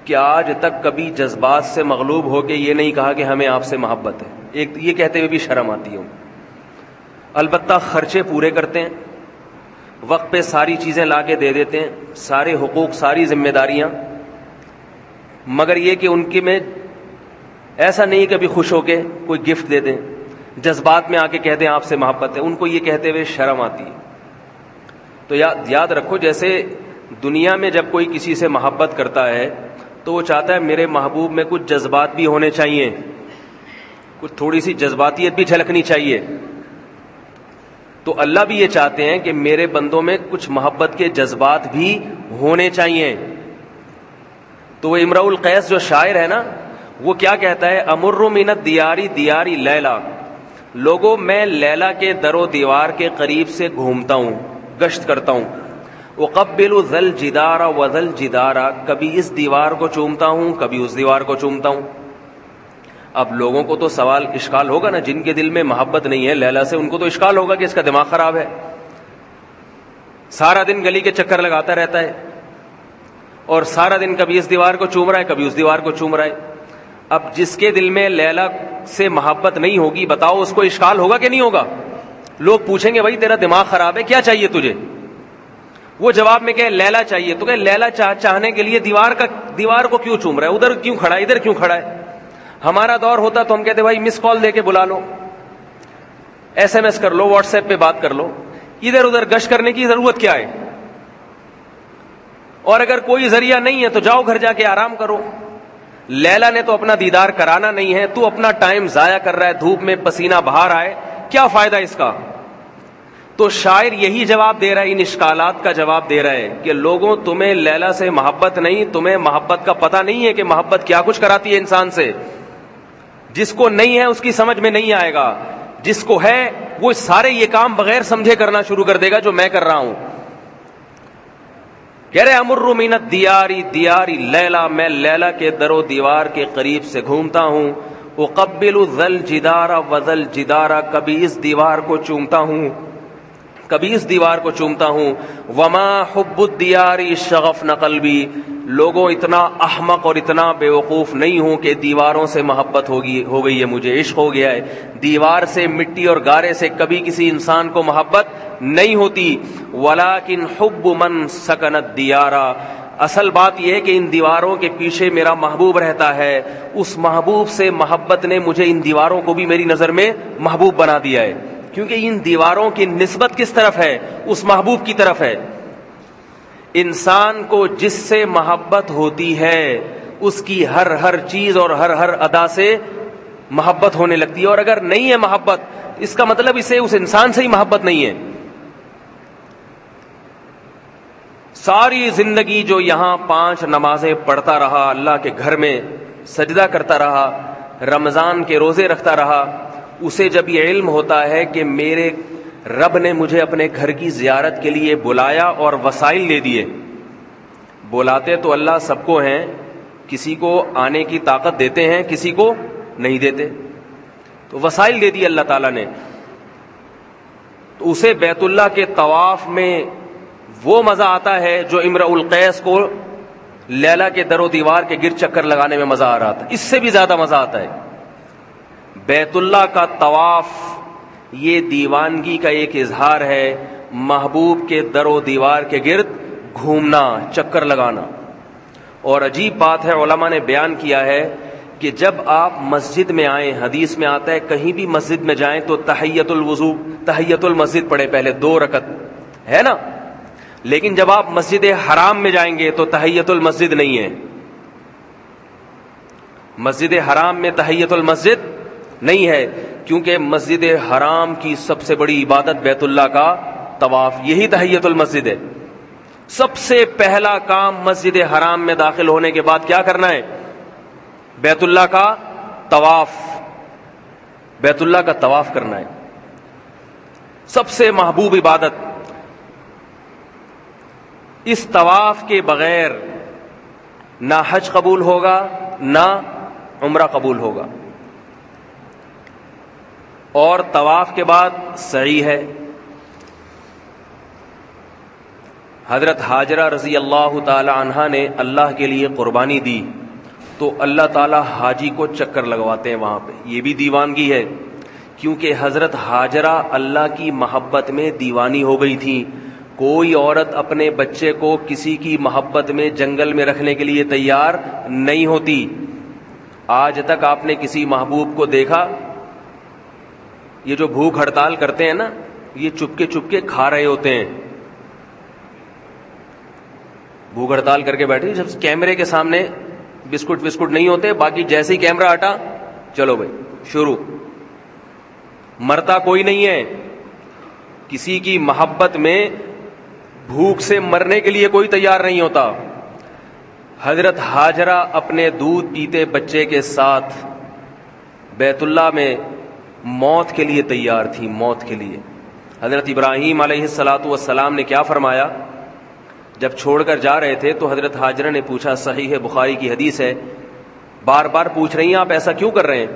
کہ آج تک کبھی جذبات سے مغلوب ہو کے یہ نہیں کہا کہ ہمیں آپ سے محبت ہے۔ ایک یہ کہتے ہوئے بھی شرم آتی ہے۔ البتہ خرچے پورے کرتے ہیں، وقت پہ ساری چیزیں لا کے دے دیتے ہیں، سارے حقوق، ساری ذمہ داریاں، مگر یہ کہ ان کے میں ایسا نہیں کبھی خوش ہو کے کوئی گفٹ دے دیں، جذبات میں آ کے کہہ دیں آپ سے محبت ہے، ان کو یہ کہتے ہوئے شرم آتی ہے۔ تو یاد رکھو، جیسے دنیا میں جب کوئی کسی سے محبت کرتا ہے تو وہ چاہتا ہے میرے محبوب میں کچھ جذبات بھی ہونے چاہیے، کچھ تھوڑی سی جذباتیت بھی جھلکنی چاہیے۔ تو اللہ بھی یہ چاہتے ہیں کہ میرے بندوں میں کچھ محبت کے جذبات بھی ہونے چاہیے۔ تو وہ امرؤ القیس جو شاعر ہے نا، وہ کیا کہتا ہے؟ امر من الدیار دیار لیلا، لوگوں میں لیلا کے در و دیوار کے قریب سے گھومتا ہوں، گشت کرتا ہوں۔ اقبل ذا الجدار وذا الجدار، کبھی اس دیوار کو چومتا ہوں، کبھی اس دیوار کو چومتا ہوں۔ اب لوگوں کو تو سوال اشکال ہوگا نا، جن کے دل میں محبت نہیں ہے لیلا سے، ان کو تو اشکال ہوگا کہ اس کا دماغ خراب ہے، سارا دن گلی کے چکر لگاتا رہتا ہے اور سارا دن کبھی اس دیوار کو چوم رہا ہے، کبھی اس دیوار کو چوم رہا ہے۔ اب جس کے دل میں لیلا سے محبت نہیں ہوگی، بتاؤ اس کو اشکال ہوگا کہ نہیں ہوگا؟ لوگ پوچھیں گے بھائی تیرا دماغ خراب ہے، کیا چاہیے تجھے؟ وہ جواب میں کہ لیلا چاہیے۔ تو کہ لیلا چاہنے کے لیے دیوار کو کیوں چوم رہا ہے؟ ادھر کیوں کھڑا ہے، ادھر کیوں کھڑا ہے؟ ہمارا دور ہوتا تو ہم کہتے بھائی مس کال دے کے بلا لو، ایس ایم ایس کر لو، واٹس ایپ پہ بات کر لو، ادھر ادھر گشت کرنے کی ضرورت کیا ہے؟ اور اگر کوئی ذریعہ نہیں ہے تو جاؤ گھر جا کے آرام کرو۔ لیلا نے تو اپنا دیدار کرانا نہیں ہے، تو اپنا ٹائم ضائع کر رہا ہے، دھوپ میں پسینہ بہا رہا ہے، کیا فائدہ اس کا؟ تو شاعر یہی جواب دے رہا ہے، ان اشکالات کا جواب دے رہا ہے کہ لوگوں تمہیں لیلا سے محبت نہیں، تمہیں محبت کا پتہ نہیں ہے کہ محبت کیا کچھ کراتی ہے انسان سے۔ جس کو نہیں ہے اس کی سمجھ میں نہیں آئے گا، جس کو ہے وہ سارے یہ کام بغیر سمجھے کرنا شروع کر دے گا جو میں کر رہا ہوں۔ کہہ رہے امر من الدیار دیار لیلا، میں لیلا کے در و دیوار کے قریب سے گھومتا ہوں۔ اقبل ذا الجدار وذا الجدار، کبھی اس دیوار کو چومتا ہوں، کبھی اس دیوار کو چومتا ہوں۔ وما حب الدیار شغفن قلبی، لوگوں اتنا احمق اور اتنا بے وقوف نہیں ہوں کہ دیواروں سے محبت ہو گئی ہے، مجھے عشق ہو گیا ہے۔ دیوار سے، مٹی اور گارے سے کبھی کسی انسان کو محبت نہیں ہوتی۔ ولیکن حب من سکن الدیار، اصل بات یہ ہے کہ ان دیواروں کے پیچھے میرا محبوب رہتا ہے، اس محبوب سے محبت نے مجھے ان دیواروں کو بھی میری نظر میں محبوب بنا دیا ہے، کیونکہ ان دیواروں کی نسبت کس طرف ہے؟ اس محبوب کی طرف ہے۔ انسان کو جس سے محبت ہوتی ہے اس کی ہر چیز اور ہر ادا سے محبت ہونے لگتی ہے. اور اگر نہیں ہے محبت، اس کا مطلب اسے اس انسان سے ہی محبت نہیں ہے. ساری زندگی جو یہاں 5 نمازیں پڑھتا رہا، اللہ کے گھر میں سجدہ کرتا رہا، رمضان کے روزے رکھتا رہا، اسے جب یہ علم ہوتا ہے کہ میرے رب نے مجھے اپنے گھر کی زیارت کے لیے بلایا اور وسائل دے دیے. بلاتے تو اللہ سب کو ہیں، کسی کو آنے کی طاقت دیتے ہیں، کسی کو نہیں دیتے، تو وسائل دے دیے اللہ تعالیٰ نے. تو اسے بیت اللہ کے طواف میں وہ مزہ آتا ہے جو امرؤ القیس کو لیلا کے در و دیوار کے گرد چکر لگانے میں مزہ آ رہا تھا. اس سے بھی زیادہ مزہ آتا ہے. بیت اللہ کا طواف یہ دیوانگی کا ایک اظہار ہے، محبوب کے در و دیوار کے گرد گھومنا، چکر لگانا. اور عجیب بات ہے، علماء نے بیان کیا ہے کہ جب آپ مسجد میں آئیں، حدیث میں آتا ہے کہیں بھی مسجد میں جائیں تو تحیۃ الوضو، تحیۃ المسجد پڑھے پہلے 2 رکعت، ہے نا. لیکن جب آپ مسجد حرام میں جائیں گے تو تحیۃ المسجد نہیں ہے. مسجد حرام میں تحیۃ المسجد نہیں ہے، کیونکہ مسجد حرام کی سب سے بڑی عبادت بیت اللہ کا طواف، یہی تحیۃ المسجد ہے. سب سے پہلا کام مسجد حرام میں داخل ہونے کے بعد کیا کرنا ہے؟ بیت اللہ کا طواف، بیت اللہ کا طواف کرنا ہے. سب سے محبوب عبادت. اس طواف کے بغیر نہ حج قبول ہوگا نہ عمرہ قبول ہوگا. اور طواف کے بعد سعی ہے. حضرت ہاجرہ رضی اللہ تعالی عنہا نے اللہ کے لیے قربانی دی تو اللہ تعالی حاجی کو چکر لگواتے ہیں وہاں پہ. یہ بھی دیوانگی ہے، کیونکہ حضرت ہاجرہ اللہ کی محبت میں دیوانی ہو گئی تھی. کوئی عورت اپنے بچے کو کسی کی محبت میں جنگل میں رکھنے کے لیے تیار نہیں ہوتی. آج تک آپ نے کسی محبوب کو دیکھا؟ یہ جو بھوک ہڑتال کرتے ہیں نا، یہ چپ کے کھا رہے ہوتے ہیں. بھوک ہڑتال کر کے بیٹھے، جب کیمرے کے سامنے بسکٹ نہیں ہوتے، باقی جیسے ہی کیمرہ ہٹا چلو بھائی شروع. مرتا کوئی نہیں ہے. کسی کی محبت میں بھوک سے مرنے کے لیے کوئی تیار نہیں ہوتا. حضرت ہاجرہ اپنے دودھ پیتے بچے کے ساتھ بیت اللہ میں موت کے لیے تیار تھی، موت کے لیے. حضرت ابراہیم علیہ السلام نے کیا فرمایا؟ جب چھوڑ کر جا رہے تھے تو حضرت ہاجرہ نے پوچھا، صحیح بخاری کی حدیث ہے، بار بار پوچھ رہی ہیں آپ ایسا کیوں کر رہے ہیں؟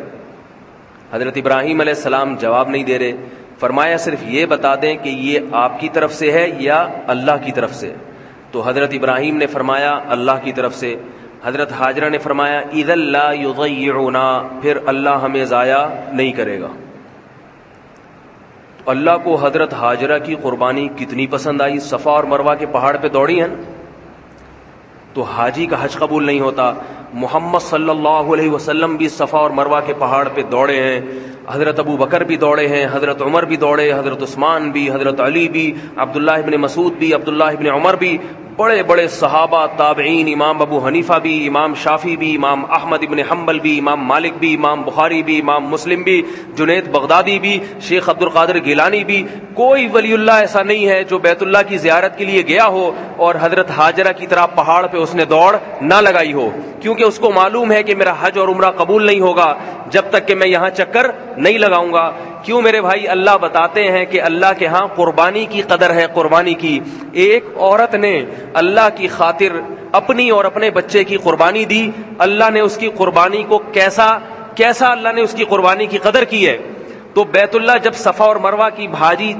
حضرت ابراہیم علیہ السلام جواب نہیں دے رہے. فرمایا صرف یہ بتا دیں کہ یہ آپ کی طرف سے ہے یا اللہ کی طرف سے. تو حضرت ابراہیم نے فرمایا اللہ کی طرف سے. حضرت ہاجرہ نے فرمایا اذا لا یضیعنا، پھر اللہ ہمیں ضائع نہیں کرے گا. اللہ کو حضرت ہاجرہ کی قربانی کتنی پسند آئی. صفا اور مروہ کے پہاڑ پہ دوڑی ہیں تو حاجی کا حج قبول نہیں ہوتا. محمد صلی اللہ علیہ وسلم بھی صفا اور مروہ کے پہاڑ پہ دوڑے ہیں، حضرت ابو بکر بھی دوڑے ہیں، حضرت عمر بھی دوڑے، حضرت عثمان بھی، حضرت علی بھی، عبداللہ ابن مسعود بھی، عبداللہ ابن عمر بھی، بڑے بڑے صحابہ، تابعین، امام ابو حنیفہ بھی، امام شافعی بھی، امام احمد ابن حنبل بھی، امام مالک بھی، امام بخاری بھی، امام مسلم بھی، جنید بغدادی بھی، شیخ عبد القادر گیلانی بھی. کوئی ولی اللہ ایسا نہیں ہے جو بیت اللہ کی زیارت کے لیے گیا ہو اور حضرت ہاجرہ کی طرح پہاڑ پہ اس نے دوڑ نہ لگائی ہو، کیونکہ اس کو معلوم ہے کہ میرا حج اور عمرہ قبول نہیں ہوگا جب تک کہ میں یہاں چکر نہیں لگاؤں گا. کیوں میرے بھائی؟ اللہ بتاتے ہیں کہ اللہ کے ہاں قربانی کی قدر ہے. قربانی کی ایک عورت نے اللہ کی خاطر اپنی اور اپنے بچے کی قربانی دی. اللہ نے اس کی قربانی کو کیسا اللہ نے اس کی قربانی کی قدر کی ہے. تو بیت اللہ جب صفا اور مروہ کی بھاجی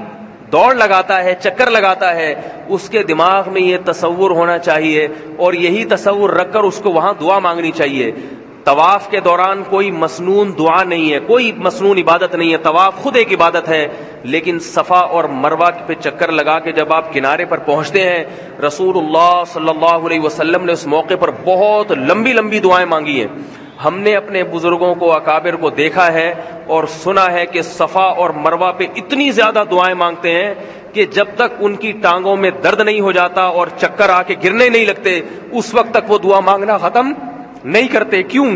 دوڑ لگاتا ہے، چکر لگاتا ہے، اس کے دماغ میں یہ تصور ہونا چاہیے اور یہی تصور رکھ کر اس کو وہاں دعا مانگنی چاہیے. طواف کے دوران کوئی مسنون دعا نہیں ہے، کوئی مسنون عبادت نہیں ہے. طواف خود ایک عبادت ہے، لیکن صفا اور مروہ پہ چکر لگا کے جب آپ کنارے پر پہنچتے ہیں، رسول اللہ صلی اللہ علیہ وسلم نے اس موقع پر بہت لمبی لمبی دعائیں مانگی ہیں. ہم نے اپنے بزرگوں کو، اکابر کو دیکھا ہے اور سنا ہے کہ صفا اور مروہ پہ اتنی زیادہ دعائیں مانگتے ہیں کہ جب تک ان کی ٹانگوں میں درد نہیں ہو جاتا اور چکر آ کے گرنے نہیں لگتے، اس وقت تک وہ دعا مانگنا ختم نہیں کرتے. کیوں؟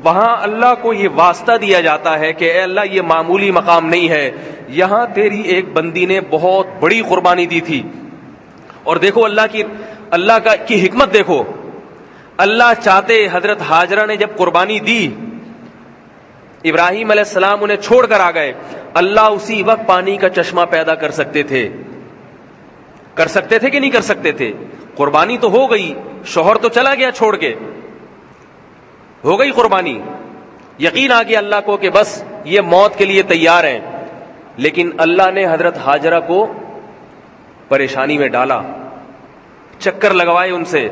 وہاں اللہ کو یہ واسطہ دیا جاتا ہے کہ اے اللہ یہ معمولی مقام نہیں ہے, یہاں تیری ایک بندی نے بہت بڑی قربانی دی تھی. اور دیکھو اللہ کی حکمت دیکھو. اللہ چاہتے حضرت ہاجرہ نے جب قربانی دی, ابراہیم علیہ السلام انہیں چھوڑ کر آ گئے, اللہ اسی وقت پانی کا چشمہ پیدا کر سکتے تھے کہ نہیں کر سکتے تھے؟ قربانی تو ہو گئی, شوہر تو چلا گیا چھوڑ کے, ہو گئی قربانی, یقین آ گیا اللہ کو کہ بس یہ موت کے لیے تیار ہیں. لیکن اللہ نے حضرت ہاجرہ کو پریشانی میں ڈالا, چکر لگوائے ان سے.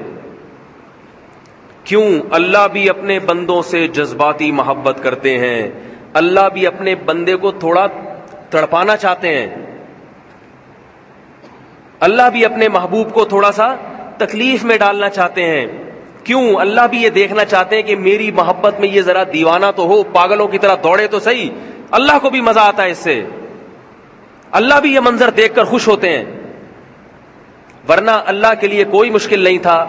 کیوں؟ اللہ بھی اپنے بندوں سے جذباتی محبت کرتے ہیں, اللہ بھی اپنے بندے کو تھوڑا تڑپانا چاہتے ہیں, اللہ بھی اپنے محبوب کو تھوڑا سا تکلیف میں ڈالنا چاہتے ہیں. کیوں؟ اللہ بھی یہ دیکھنا چاہتے ہیں کہ میری محبت میں یہ ذرا دیوانہ تو ہو, پاگلوں کی طرح دوڑے تو صحیح. اللہ کو بھی مزہ آتا ہے اس سے, اللہ بھی یہ منظر دیکھ کر خوش ہوتے ہیں. ورنہ اللہ کے لیے کوئی مشکل نہیں تھا,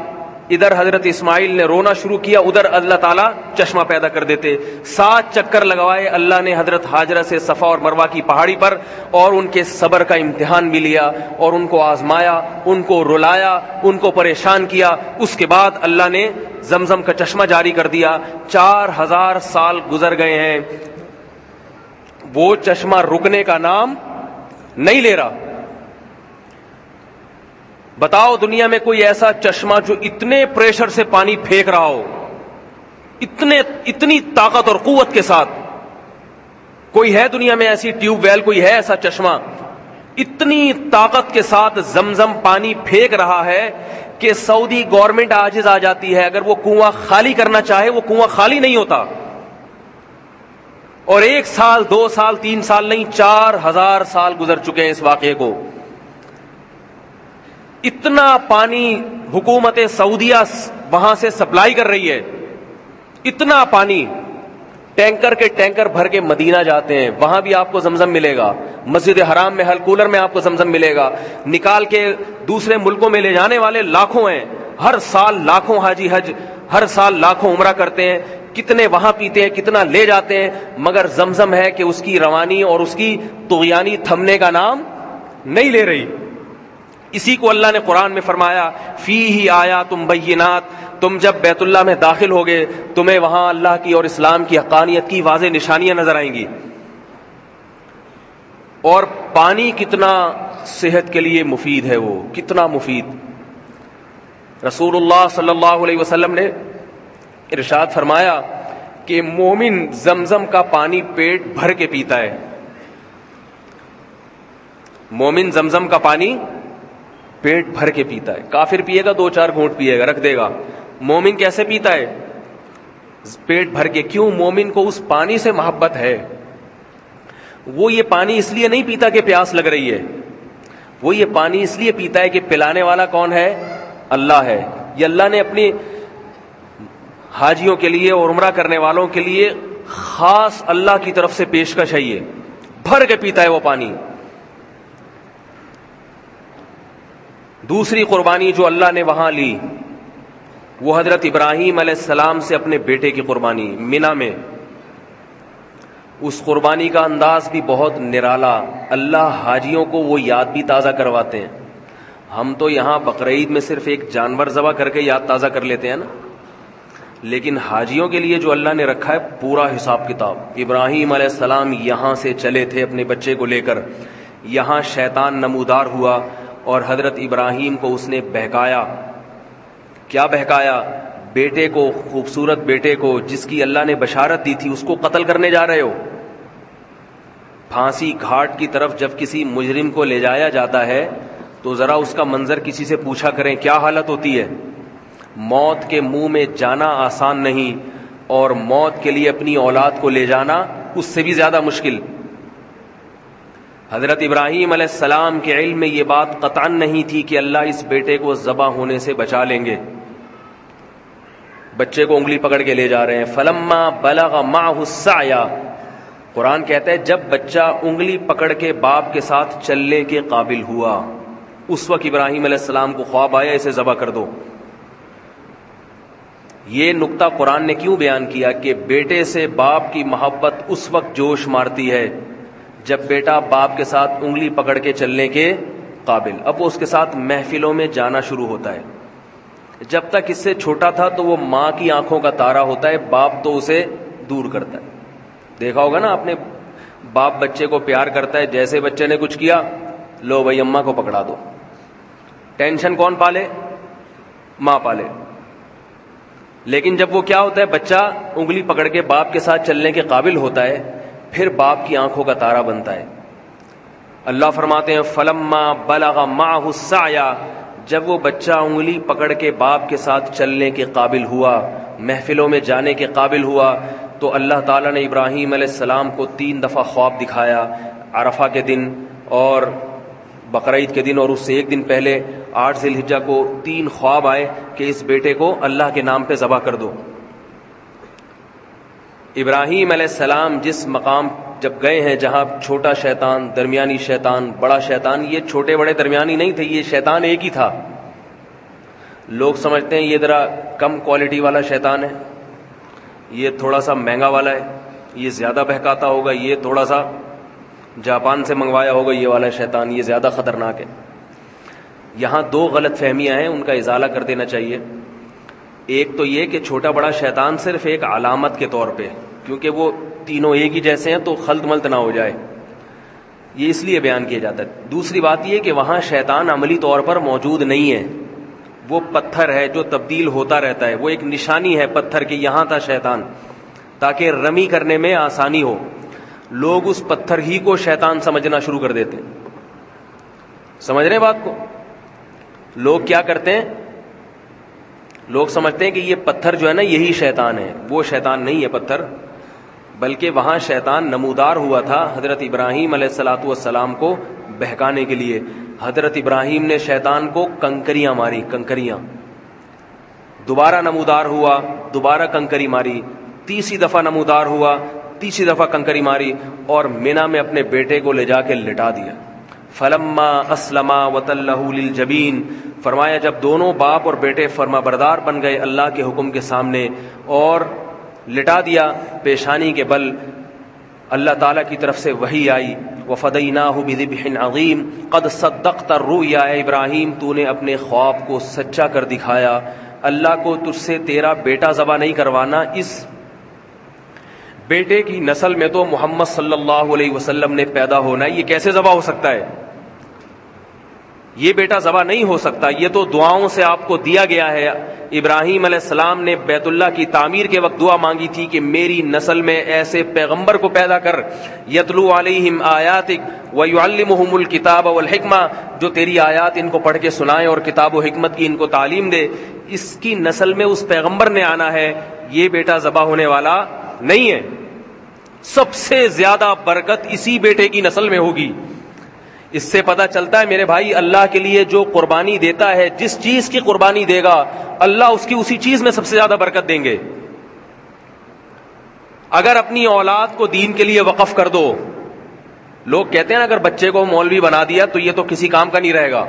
ادھر حضرت اسماعیل نے رونا شروع کیا, ادھر اللہ تعالیٰ چشمہ پیدا کر دیتے. 7 چکر لگوائے اللہ نے حضرت ہاجرہ سے صفا اور مروہ کی پہاڑی پر, اور ان کے صبر کا امتحان بھی لیا, اور ان کو آزمایا, ان کو رلایا, ان کو پریشان کیا. اس کے بعد اللہ نے زمزم کا چشمہ جاری کر دیا. 4000 سال گزر گئے ہیں, وہ چشمہ رکنے کا نام نہیں لے رہا. بتاؤ دنیا میں کوئی ایسا چشمہ جو اتنے پریشر سے پانی پھینک رہا ہو, اتنی طاقت اور قوت کے ساتھ؟ کوئی ہے دنیا میں ایسی ٹیوب ویل, کوئی ہے ایسا چشمہ اتنی طاقت کے ساتھ زمزم پانی پھینک رہا ہے کہ سعودی گورنمنٹ عاجز آ جاتی ہے, اگر وہ کنواں خالی کرنا چاہے وہ کنواں خالی نہیں ہوتا. اور 1 سال 2 سال 3 سال نہیں, 4000 سال گزر چکے ہیں اس واقعے کو. اتنا پانی حکومت سعودیہ وہاں سے سپلائی کر رہی ہے, اتنا پانی, ٹینکر کے ٹینکر بھر کے مدینہ جاتے ہیں, وہاں بھی آپ کو زمزم ملے گا. مسجد حرام میں ہل کولر میں آپ کو زمزم ملے گا. نکال کے دوسرے ملکوں میں لے جانے والے لاکھوں ہیں, ہر سال لاکھوں حاجی حج, ہر سال لاکھوں عمرہ کرتے ہیں. کتنے وہاں پیتے ہیں, کتنا لے جاتے ہیں, مگر زمزم ہے کہ اس کی روانی اور اس کی طغیانی تھمنے کا نام نہیں لے رہی. اسی کو اللہ نے قرآن میں فرمایا, فیہ آیات بینات, تم جب بیت اللہ میں داخل ہوگے تمہیں وہاں اللہ کی اور اسلام کی حقانیت کی واضح نشانیاں نظر آئیں گی. اور پانی کتنا صحت کے لیے مفید ہے, وہ کتنا مفید. رسول اللہ صلی اللہ علیہ وسلم نے ارشاد فرمایا کہ مومن زمزم کا پانی پیٹ بھر کے پیتا ہے. مومن زمزم کا پانی پیٹ بھر کے پیتا ہے. کافر پیے گا 2-4 گھونٹ پیے گا, رکھ دے گا. مومن کیسے پیتا ہے؟ پیٹ بھر کے. کیوں؟ مومن کو اس پانی سے محبت ہے. وہ یہ پانی اس لیے نہیں پیتا کہ پیاس لگ رہی ہے, وہ یہ پانی اس لیے پیتا ہے کہ پلانے والا کون ہے؟ اللہ ہے. یہ اللہ نے اپنی حاجیوں کے لیے اور عمرہ کرنے والوں کے لیے خاص اللہ کی طرف سے پیشکش ہے, یہ بھر کے پیتا ہے وہ پانی. دوسری قربانی جو اللہ نے وہاں لی وہ حضرت ابراہیم علیہ السلام سے اپنے بیٹے کی قربانی منی میں. اس قربانی کا انداز بھی بہت نرالا. اللہ حاجیوں کو وہ یاد بھی تازہ کرواتے ہیں. ہم تو یہاں بقرعید میں صرف ایک جانور ذبح کر کے یاد تازہ کر لیتے ہیں نا, لیکن حاجیوں کے لیے جو اللہ نے رکھا ہے پورا حساب کتاب. ابراہیم علیہ السلام یہاں سے چلے تھے اپنے بچے کو لے کر, یہاں شیطان نمودار ہوا اور حضرت ابراہیم کو اس نے بہکایا. کیا بہکایا؟ بیٹے کو, خوبصورت بیٹے کو جس کی اللہ نے بشارت دی تھی, اس کو قتل کرنے جا رہے ہو. پھانسی گھاٹ کی طرف جب کسی مجرم کو لے جایا جاتا ہے تو ذرا اس کا منظر کسی سے پوچھا کریں کیا حالت ہوتی ہے. موت کے منہ میں جانا آسان نہیں, اور موت کے لیے اپنی اولاد کو لے جانا اس سے بھی زیادہ مشکل. حضرت ابراہیم علیہ السلام کے علم میں یہ بات قطعاً نہیں تھی کہ اللہ اس بیٹے کو ذبح ہونے سے بچا لیں گے. بچے کو انگلی پکڑ کے لے جا رہے ہیں. فلما بلغ معه السعی, قرآن کہتا ہے جب بچہ انگلی پکڑ کے باپ کے ساتھ چلنے کے قابل ہوا, اس وقت ابراہیم علیہ السلام کو خواب آیا اسے ذبح کر دو. یہ نقطہ قرآن نے کیوں بیان کیا کہ بیٹے سے باپ کی محبت اس وقت جوش مارتی ہے جب بیٹا باپ کے ساتھ انگلی پکڑ کے چلنے کے قابل، اب وہ اس کے ساتھ محفلوں میں جانا شروع ہوتا ہے۔ جب تک اس سے چھوٹا تھا تو وہ ماں کی آنکھوں کا تارا ہوتا ہے، باپ تو اسے دور کرتا ہے۔ دیکھا ہوگا نا آپ نے، باپ بچے کو پیار کرتا ہے، جیسے بچے نے کچھ کیا لو بھائی اماں کو پکڑا دو۔ ٹینشن کون پالے؟ ماں پالے۔ لیکن جب وہ کیا ہوتا ہے، بچہ انگلی پکڑ کے باپ کے ساتھ چلنے کے قابل ہوتا ہے، پھر باپ کی آنکھوں کا تارا بنتا ہے۔ اللہ فرماتے ہیں فلما بلغ معه السعی، جب وہ بچہ انگلی پکڑ کے باپ کے ساتھ چلنے کے قابل ہوا، محفلوں میں جانے کے قابل ہوا، تو اللہ تعالیٰ نے ابراہیم علیہ السلام کو 3 دفعہ خواب دکھایا، عرفہ کے دن اور بقرعید کے دن، اور اس سے ایک دن پہلے 8 ذی الحجہ کو 3 خواب آئے کہ اس بیٹے کو اللہ کے نام پہ ذبح کر دو۔ ابراہیم علیہ السلام جس مقام جب گئے ہیں جہاں چھوٹا شیطان، درمیانی شیطان، بڑا شیطان، یہ چھوٹے بڑے درمیانی نہیں تھے، یہ شیطان ایک ہی تھا۔ لوگ سمجھتے ہیں یہ ذرا کم کوالٹی والا شیطان ہے، یہ تھوڑا سا مہنگا والا ہے، یہ زیادہ بہکاتا ہوگا، یہ تھوڑا سا جاپان سے منگوایا ہوگا یہ والا شیطان، یہ زیادہ خطرناک ہے۔ یہاں 2 غلط فہمیاں ہیں، ان کا ازالہ کر دینا چاہیے۔ ایک تو یہ کہ چھوٹا بڑا شیطان صرف ایک علامت کے طور پہ، کیونکہ وہ تینوں ایک ہی جیسے ہیں تو خلط ملط نہ ہو جائے، یہ اس لیے بیان کیا جاتا ہے۔ دوسری بات یہ کہ وہاں شیطان عملی طور پر موجود نہیں ہے، وہ پتھر ہے جو تبدیل ہوتا رہتا ہے، وہ ایک نشانی ہے پتھر کی، یہاں تھا شیطان، تاکہ رمی کرنے میں آسانی ہو۔ لوگ اس پتھر ہی کو شیطان سمجھنا شروع کر دیتے ہیں۔ سمجھ رہے ہیں بات کو؟ لوگ کیا کرتے ہیں، لوگ سمجھتے ہیں کہ یہ پتھر جو ہے نا یہی شیطان ہے، وہ شیطان نہیں ہے پتھر، بلکہ وہاں شیطان نمودار ہوا تھا حضرت ابراہیم علیہ الصلوۃ والسلام کو بہکانے کے لیے۔ حضرت ابراہیم نے شیطان کو کنکریاں ماری، کنکریاں، دوبارہ نمودار ہوا، دوبارہ کنکری ماری، تیسری دفعہ نمودار ہوا، تیسری دفعہ کنکری ماری، اور مینا میں اپنے بیٹے کو لے جا کے لٹا دیا۔ فلما اسلما وتلہ للجبین، فرمایا جب دونوں باپ اور بیٹے فرما بردار بن گئے اللہ کے حکم کے سامنے اور لٹا دیا پیشانی کے بل، اللہ تعالیٰ کی طرف سے وحی آئی وفدیناہ بذبح عظیم قد صدقت الرؤیا، اے ابراہیم تو نے اپنے خواب کو سچا کر دکھایا، اللہ کو تجھ سے تیرا بیٹا ذبح نہیں کروانا، اس بیٹے کی نسل میں تو محمد صلی اللہ علیہ وسلم نے پیدا ہونا ہے، یہ کیسے ذبح ہو سکتا ہے؟ یہ بیٹا ذبح نہیں ہو سکتا، یہ تو دعاؤں سے آپ کو دیا گیا ہے۔ ابراہیم علیہ السلام نے بیت اللہ کی تعمیر کے وقت دعا مانگی تھی کہ میری نسل میں ایسے پیغمبر کو پیدا کر، یتلو علیہم آیاتک ویعلمہم الکتاب والحکمہ، جو تیری آیات ان کو پڑھ کے سنائے اور کتاب و حکمت کی ان کو تعلیم دے۔ اس کی نسل میں اس پیغمبر نے آنا ہے، یہ بیٹا ذبح ہونے والا نہیں ہے۔ سب سے زیادہ برکت اسی بیٹے کی نسل میں ہوگی۔ اس سے پتہ چلتا ہے میرے بھائی، اللہ کے لیے جو قربانی دیتا ہے، جس چیز کی قربانی دے گا اللہ اس کی اسی چیز میں سب سے زیادہ برکت دیں گے۔ اگر اپنی اولاد کو دین کے لیے وقف کر دو، لوگ کہتے ہیں اگر بچے کو مولوی بنا دیا تو یہ تو کسی کام کا نہیں رہے گا،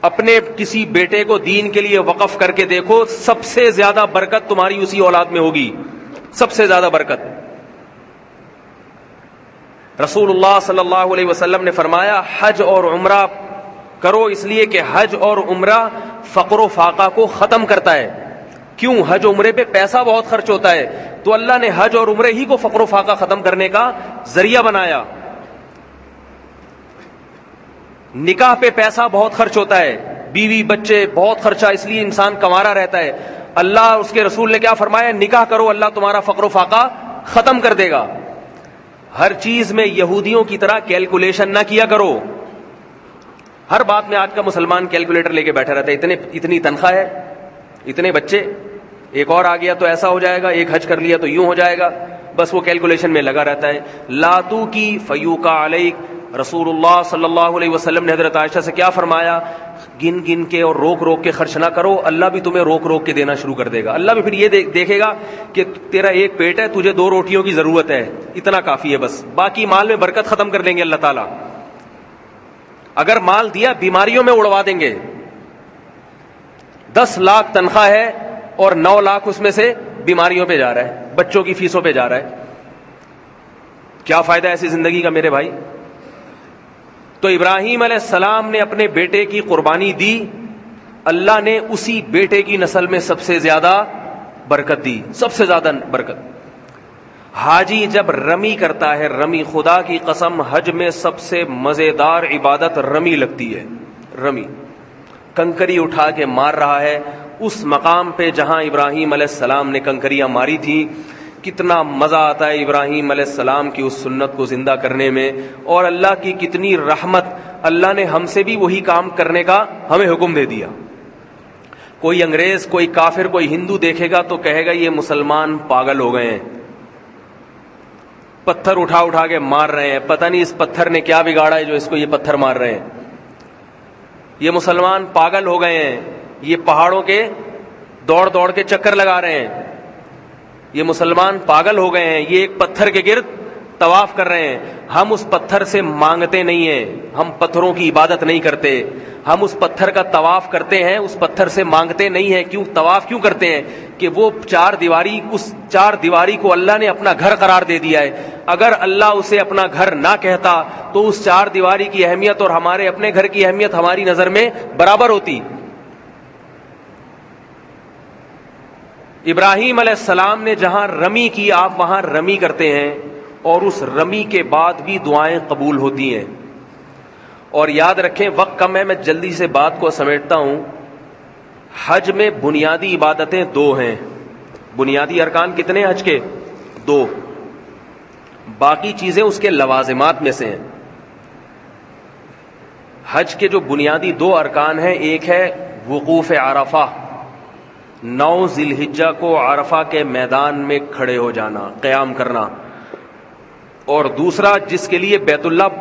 اپنے کسی بیٹے کو دین کے لیے وقف کر کے دیکھو، سب سے زیادہ برکت تمہاری اسی اولاد میں ہوگی، سب سے زیادہ برکت۔ رسول اللہ صلی اللہ علیہ وسلم نے فرمایا حج اور عمرہ کرو، اس لیے کہ حج اور عمرہ فقر و فاقہ کو ختم کرتا ہے۔ کیوں؟ حج عمرے پہ پیسہ بہت خرچ ہوتا ہے، تو اللہ نے حج اور عمرے ہی کو فقر و فاقہ ختم کرنے کا ذریعہ بنایا۔ نکاح پہ پیسہ بہت خرچ ہوتا ہے، بیوی بچے بہت خرچہ، اس لیے انسان کنوارا رہتا ہے۔ اللہ اس کے رسول نے کیا فرمایا؟ نکاح کرو، اللہ تمہارا فقر و فاقہ ختم کر دے گا۔ ہر چیز میں یہودیوں کی طرح کیلکولیشن نہ کیا کرو۔ ہر بات میں آج کا مسلمان کیلکولیٹر لے کے بیٹھا رہتا ہے، اتنی تنخواہ ہے، اتنے بچے، ایک اور آ گیا تو ایسا ہو جائے گا، ایک حج کر لیا تو یوں ہو جائے گا، بس وہ کیلکولیشن میں لگا رہتا ہے۔ لاتو کی فیوکا علیک، رسول اللہ صلی اللہ علیہ وسلم نے حضرت عائشہ سے کیا فرمایا؟ گن گن کے اور روک روک کے خرچ نہ کرو، اللہ بھی تمہیں روک روک کے دینا شروع کر دے گا۔ اللہ بھی پھر یہ دیکھے گا کہ تیرا ایک پیٹ ہے، تجھے 2 روٹیوں کی ضرورت ہے، اتنا کافی ہے بس، باقی مال میں برکت ختم کر دیں گے اللہ تعالیٰ۔ اگر مال دیا بیماریوں میں اڑوا دیں گے۔ 10 لاکھ تنخواہ ہے اور 9 لاکھ اس میں سے بیماریوں پہ جا رہا ہے, بچوں کی فیسوں پہ جا رہا ہے. کیا فائدہ ایسی زندگی کا میرے بھائی؟ تو ابراہیم علیہ السلام نے اپنے بیٹے کی قربانی دی, اللہ نے اسی بیٹے کی نسل میں سب سے زیادہ برکت دی, سب سے زیادہ برکت. حاجی جب رمی کرتا ہے, رمی, خدا کی قسم حج میں سب سے مزیدار عبادت رمی لگتی ہے. رمی, کنکری اٹھا کے مار رہا ہے اس مقام پہ جہاں ابراہیم علیہ السلام نے کنکریاں ماری تھی. کتنا مزہ آتا ہے ابراہیم علیہ السلام کی اس سنت کو زندہ کرنے میں, اور اللہ کی کتنی رحمت, اللہ نے ہم سے بھی وہی کام کرنے کا ہمیں حکم دے دیا. کوئی انگریز, کوئی کافر, کوئی ہندو دیکھے گا تو کہے گا یہ مسلمان پاگل ہو گئے ہیں, پتھر اٹھا اٹھا کے مار رہے ہیں, پتہ نہیں اس پتھر نے کیا بگاڑا ہے جو اس کو یہ پتھر مار رہے ہیں, یہ مسلمان پاگل ہو گئے ہیں, یہ پہاڑوں کے دوڑ دوڑ کے چکر لگا رہے ہیں, یہ مسلمان پاگل ہو گئے ہیں, یہ ایک پتھر کے گرد طواف کر رہے ہیں. ہم اس پتھر سے مانگتے نہیں ہیں, ہم پتھروں کی عبادت نہیں کرتے, ہم اس پتھر کا طواف کرتے ہیں, اس پتھر سے مانگتے نہیں ہیں. کیوں طواف کیوں کرتے ہیں؟ کہ وہ چار دیواری, اس چار دیواری کو اللہ نے اپنا گھر قرار دے دیا ہے. اگر اللہ اسے اپنا گھر نہ کہتا تو اس چار دیواری کی اہمیت اور ہمارے اپنے گھر کی اہمیت ہماری نظر میں برابر ہوتی. ابراہیم علیہ السلام نے جہاں رمی کی, آپ وہاں رمی کرتے ہیں, اور اس رمی کے بعد بھی دعائیں قبول ہوتی ہیں. اور یاد رکھیں وقت کم ہے, میں جلدی سے بات کو سمیٹتا ہوں. حج میں بنیادی عبادتیں 2 ہیں. بنیادی ارکان کتنے حج کے؟ 2. باقی چیزیں اس کے لوازمات میں سے ہیں. حج کے جو بنیادی 2 ارکان ہیں, ایک ہے وقوف عرفہ, 9 ذی الحجہ کو عرفہ کے میدان میں کھڑے ہو جانا, قیام کرنا. اور دوسرا جس کے لیے بیت اللہ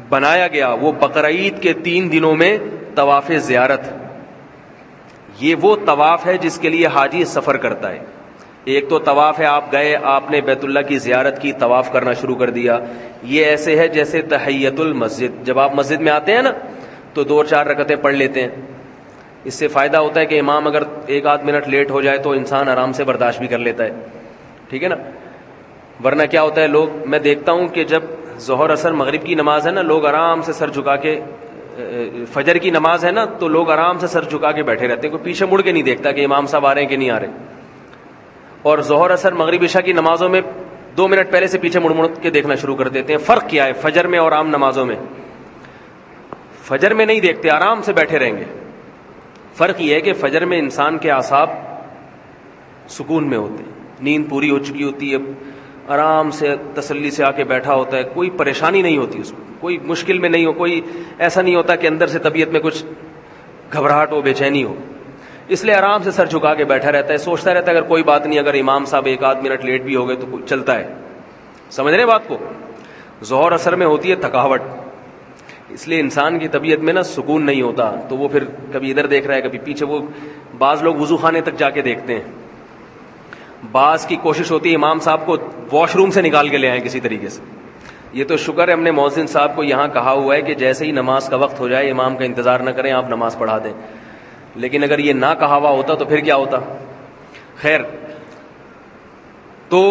بنایا گیا وہ بقرعید کے 3 دنوں میں طواف زیارت. یہ وہ طواف ہے جس کے لیے حاجی سفر کرتا ہے. ایک تو طواف ہے آپ گئے, آپ نے بیت اللہ کی زیارت کی, طواف کرنا شروع کر دیا. یہ ایسے ہے جیسے تحیۃ المسجد, جب آپ مسجد میں آتے ہیں نا تو 2-4 رکعتیں پڑھ لیتے ہیں. اس سے فائدہ ہوتا ہے کہ امام اگر 1-8 منٹ لیٹ ہو جائے تو انسان آرام سے برداشت بھی کر لیتا ہے, ٹھیک ہے نا. ورنہ کیا ہوتا ہے, لوگ, میں دیکھتا ہوں کہ جب ظہر اثر مغرب کی نماز ہے نا, لوگ آرام سے سر جھکا کے, فجر کی نماز ہے نا تو لوگ آرام سے سر جھکا کے بیٹھے رہتے ہیں, کوئی پیچھے مڑ کے نہیں دیکھتا کہ امام صاحب آ رہے ہیں کہ نہیں آ رہے. اور ظہر اثر مغرب عشاء کی نمازوں میں 2 منٹ پہلے سے پیچھے مڑ کے دیکھنا شروع کر دیتے ہیں. فرق کیا ہے فجر میں اور عام نمازوں میں؟ فجر میں نہیں دیکھتے, آرام سے بیٹھے رہیں گے. فرق یہ ہے کہ فجر میں انسان کے اعصاب سکون میں ہوتے ہیں, نیند پوری ہو چکی ہوتی ہے, آرام سے تسلی سے آ کے بیٹھا ہوتا ہے, کوئی پریشانی نہیں ہوتی اس کو, کوئی مشکل میں نہیں ہو, کوئی ایسا نہیں ہوتا کہ اندر سے طبیعت میں کچھ گھبراہٹ ہو, بے چینی ہو. اس لیے آرام سے سر جھکا کے بیٹھا رہتا ہے, سوچتا رہتا ہے اگر کوئی بات نہیں, اگر امام صاحب 1-8 منٹ لیٹ بھی ہو گئے تو چلتا ہے. سمجھ رہے بات کو؟ ظہر اثر میں ہوتی ہے تھکاوٹ, اس لیے انسان کی طبیعت میں نا سکون نہیں ہوتا, تو وہ پھر کبھی ادھر دیکھ رہا ہے کبھی پیچھے. وہ بعض لوگ وضو خانے تک جا کے دیکھتے ہیں, بعض کی کوشش ہوتی ہے امام صاحب کو واش روم سے نکال کے لے آئیں کسی طریقے سے. یہ تو شکر ہے ہم نے مؤذن صاحب کو یہاں کہا ہوا ہے کہ جیسے ہی نماز کا وقت ہو جائے امام کا انتظار نہ کریں, آپ نماز پڑھا دیں. لیکن اگر یہ نہ کہا ہوا ہوتا تو پھر کیا ہوتا؟ خیر, تو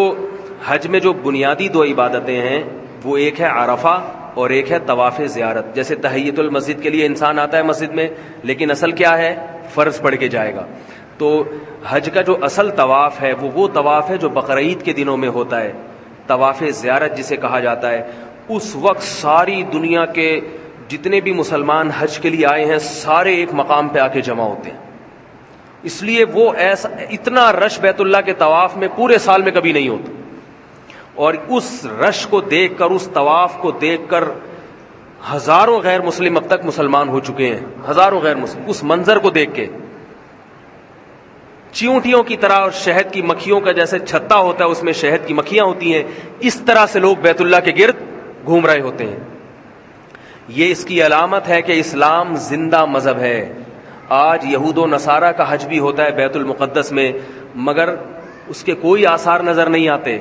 حج میں جو بنیادی 2 عبادتیں ہیں وہ ایک ہے عرفہ اور ایک ہے طواف زیارت. جیسے تحیۃ المسجد کے لیے انسان آتا ہے مسجد میں, لیکن اصل کیا ہے؟ فرض پڑھ کے جائے گا. تو حج کا جو اصل طواف ہے وہ طواف ہے جو بقرعید کے دنوں میں ہوتا ہے, طواف زیارت جسے کہا جاتا ہے. اس وقت ساری دنیا کے جتنے بھی مسلمان حج کے لیے آئے ہیں سارے ایک مقام پہ آ کے جمع ہوتے ہیں. اس لیے وہ ایسا اتنا رش بیت اللہ کے طواف میں پورے سال میں کبھی نہیں ہوتا. اور اس رش کو دیکھ کر, اس طواف کو دیکھ کر ہزاروں غیر مسلم اب تک مسلمان ہو چکے ہیں, ہزاروں غیر مسلم. اس منظر کو دیکھ کے چیونٹیوں کی طرح اور شہد کی مکھیوں کا جیسے چھتا ہوتا ہے اس میں شہد کی مکھیاں ہوتی ہیں, اس طرح سے لوگ بیت اللہ کے گرد گھوم رہے ہوتے ہیں. یہ اس کی علامت ہے کہ اسلام زندہ مذہب ہے. آج یہود و نصارہ کا حج بھی ہوتا ہے بیت المقدس میں, مگر اس کے کوئی آثار نظر نہیں آتے.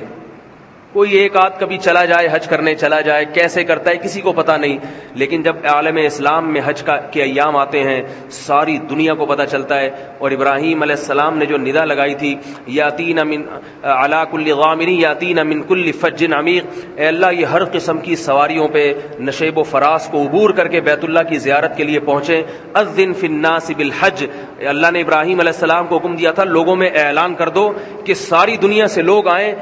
کوئی ایک آدھ کبھی چلا جائے حج کرنے چلا جائے، کیسے کرتا ہے کسی کو پتہ نہیں، لیکن جب عالم اسلام میں حج کے ایام آتے ہیں ساری دنیا کو پتہ چلتا ہے۔ اور ابراہیم علیہ السلام نے جو ندا لگائی تھی یاتین من علی کل غامر یاتین من کل فج عمیق، اے اللہ یہ ہر قسم کی سواریوں پہ نشیب و فراز کو عبور کر کے بیت اللہ کی زیارت کے لیے پہنچے۔ اذن فی الناس بالحج، اللہ نے ابراہیم علیہ السلام کو حکم دیا تھا لوگوں میں اعلان کر دو کہ ساری دنیا سے لوگ آئیں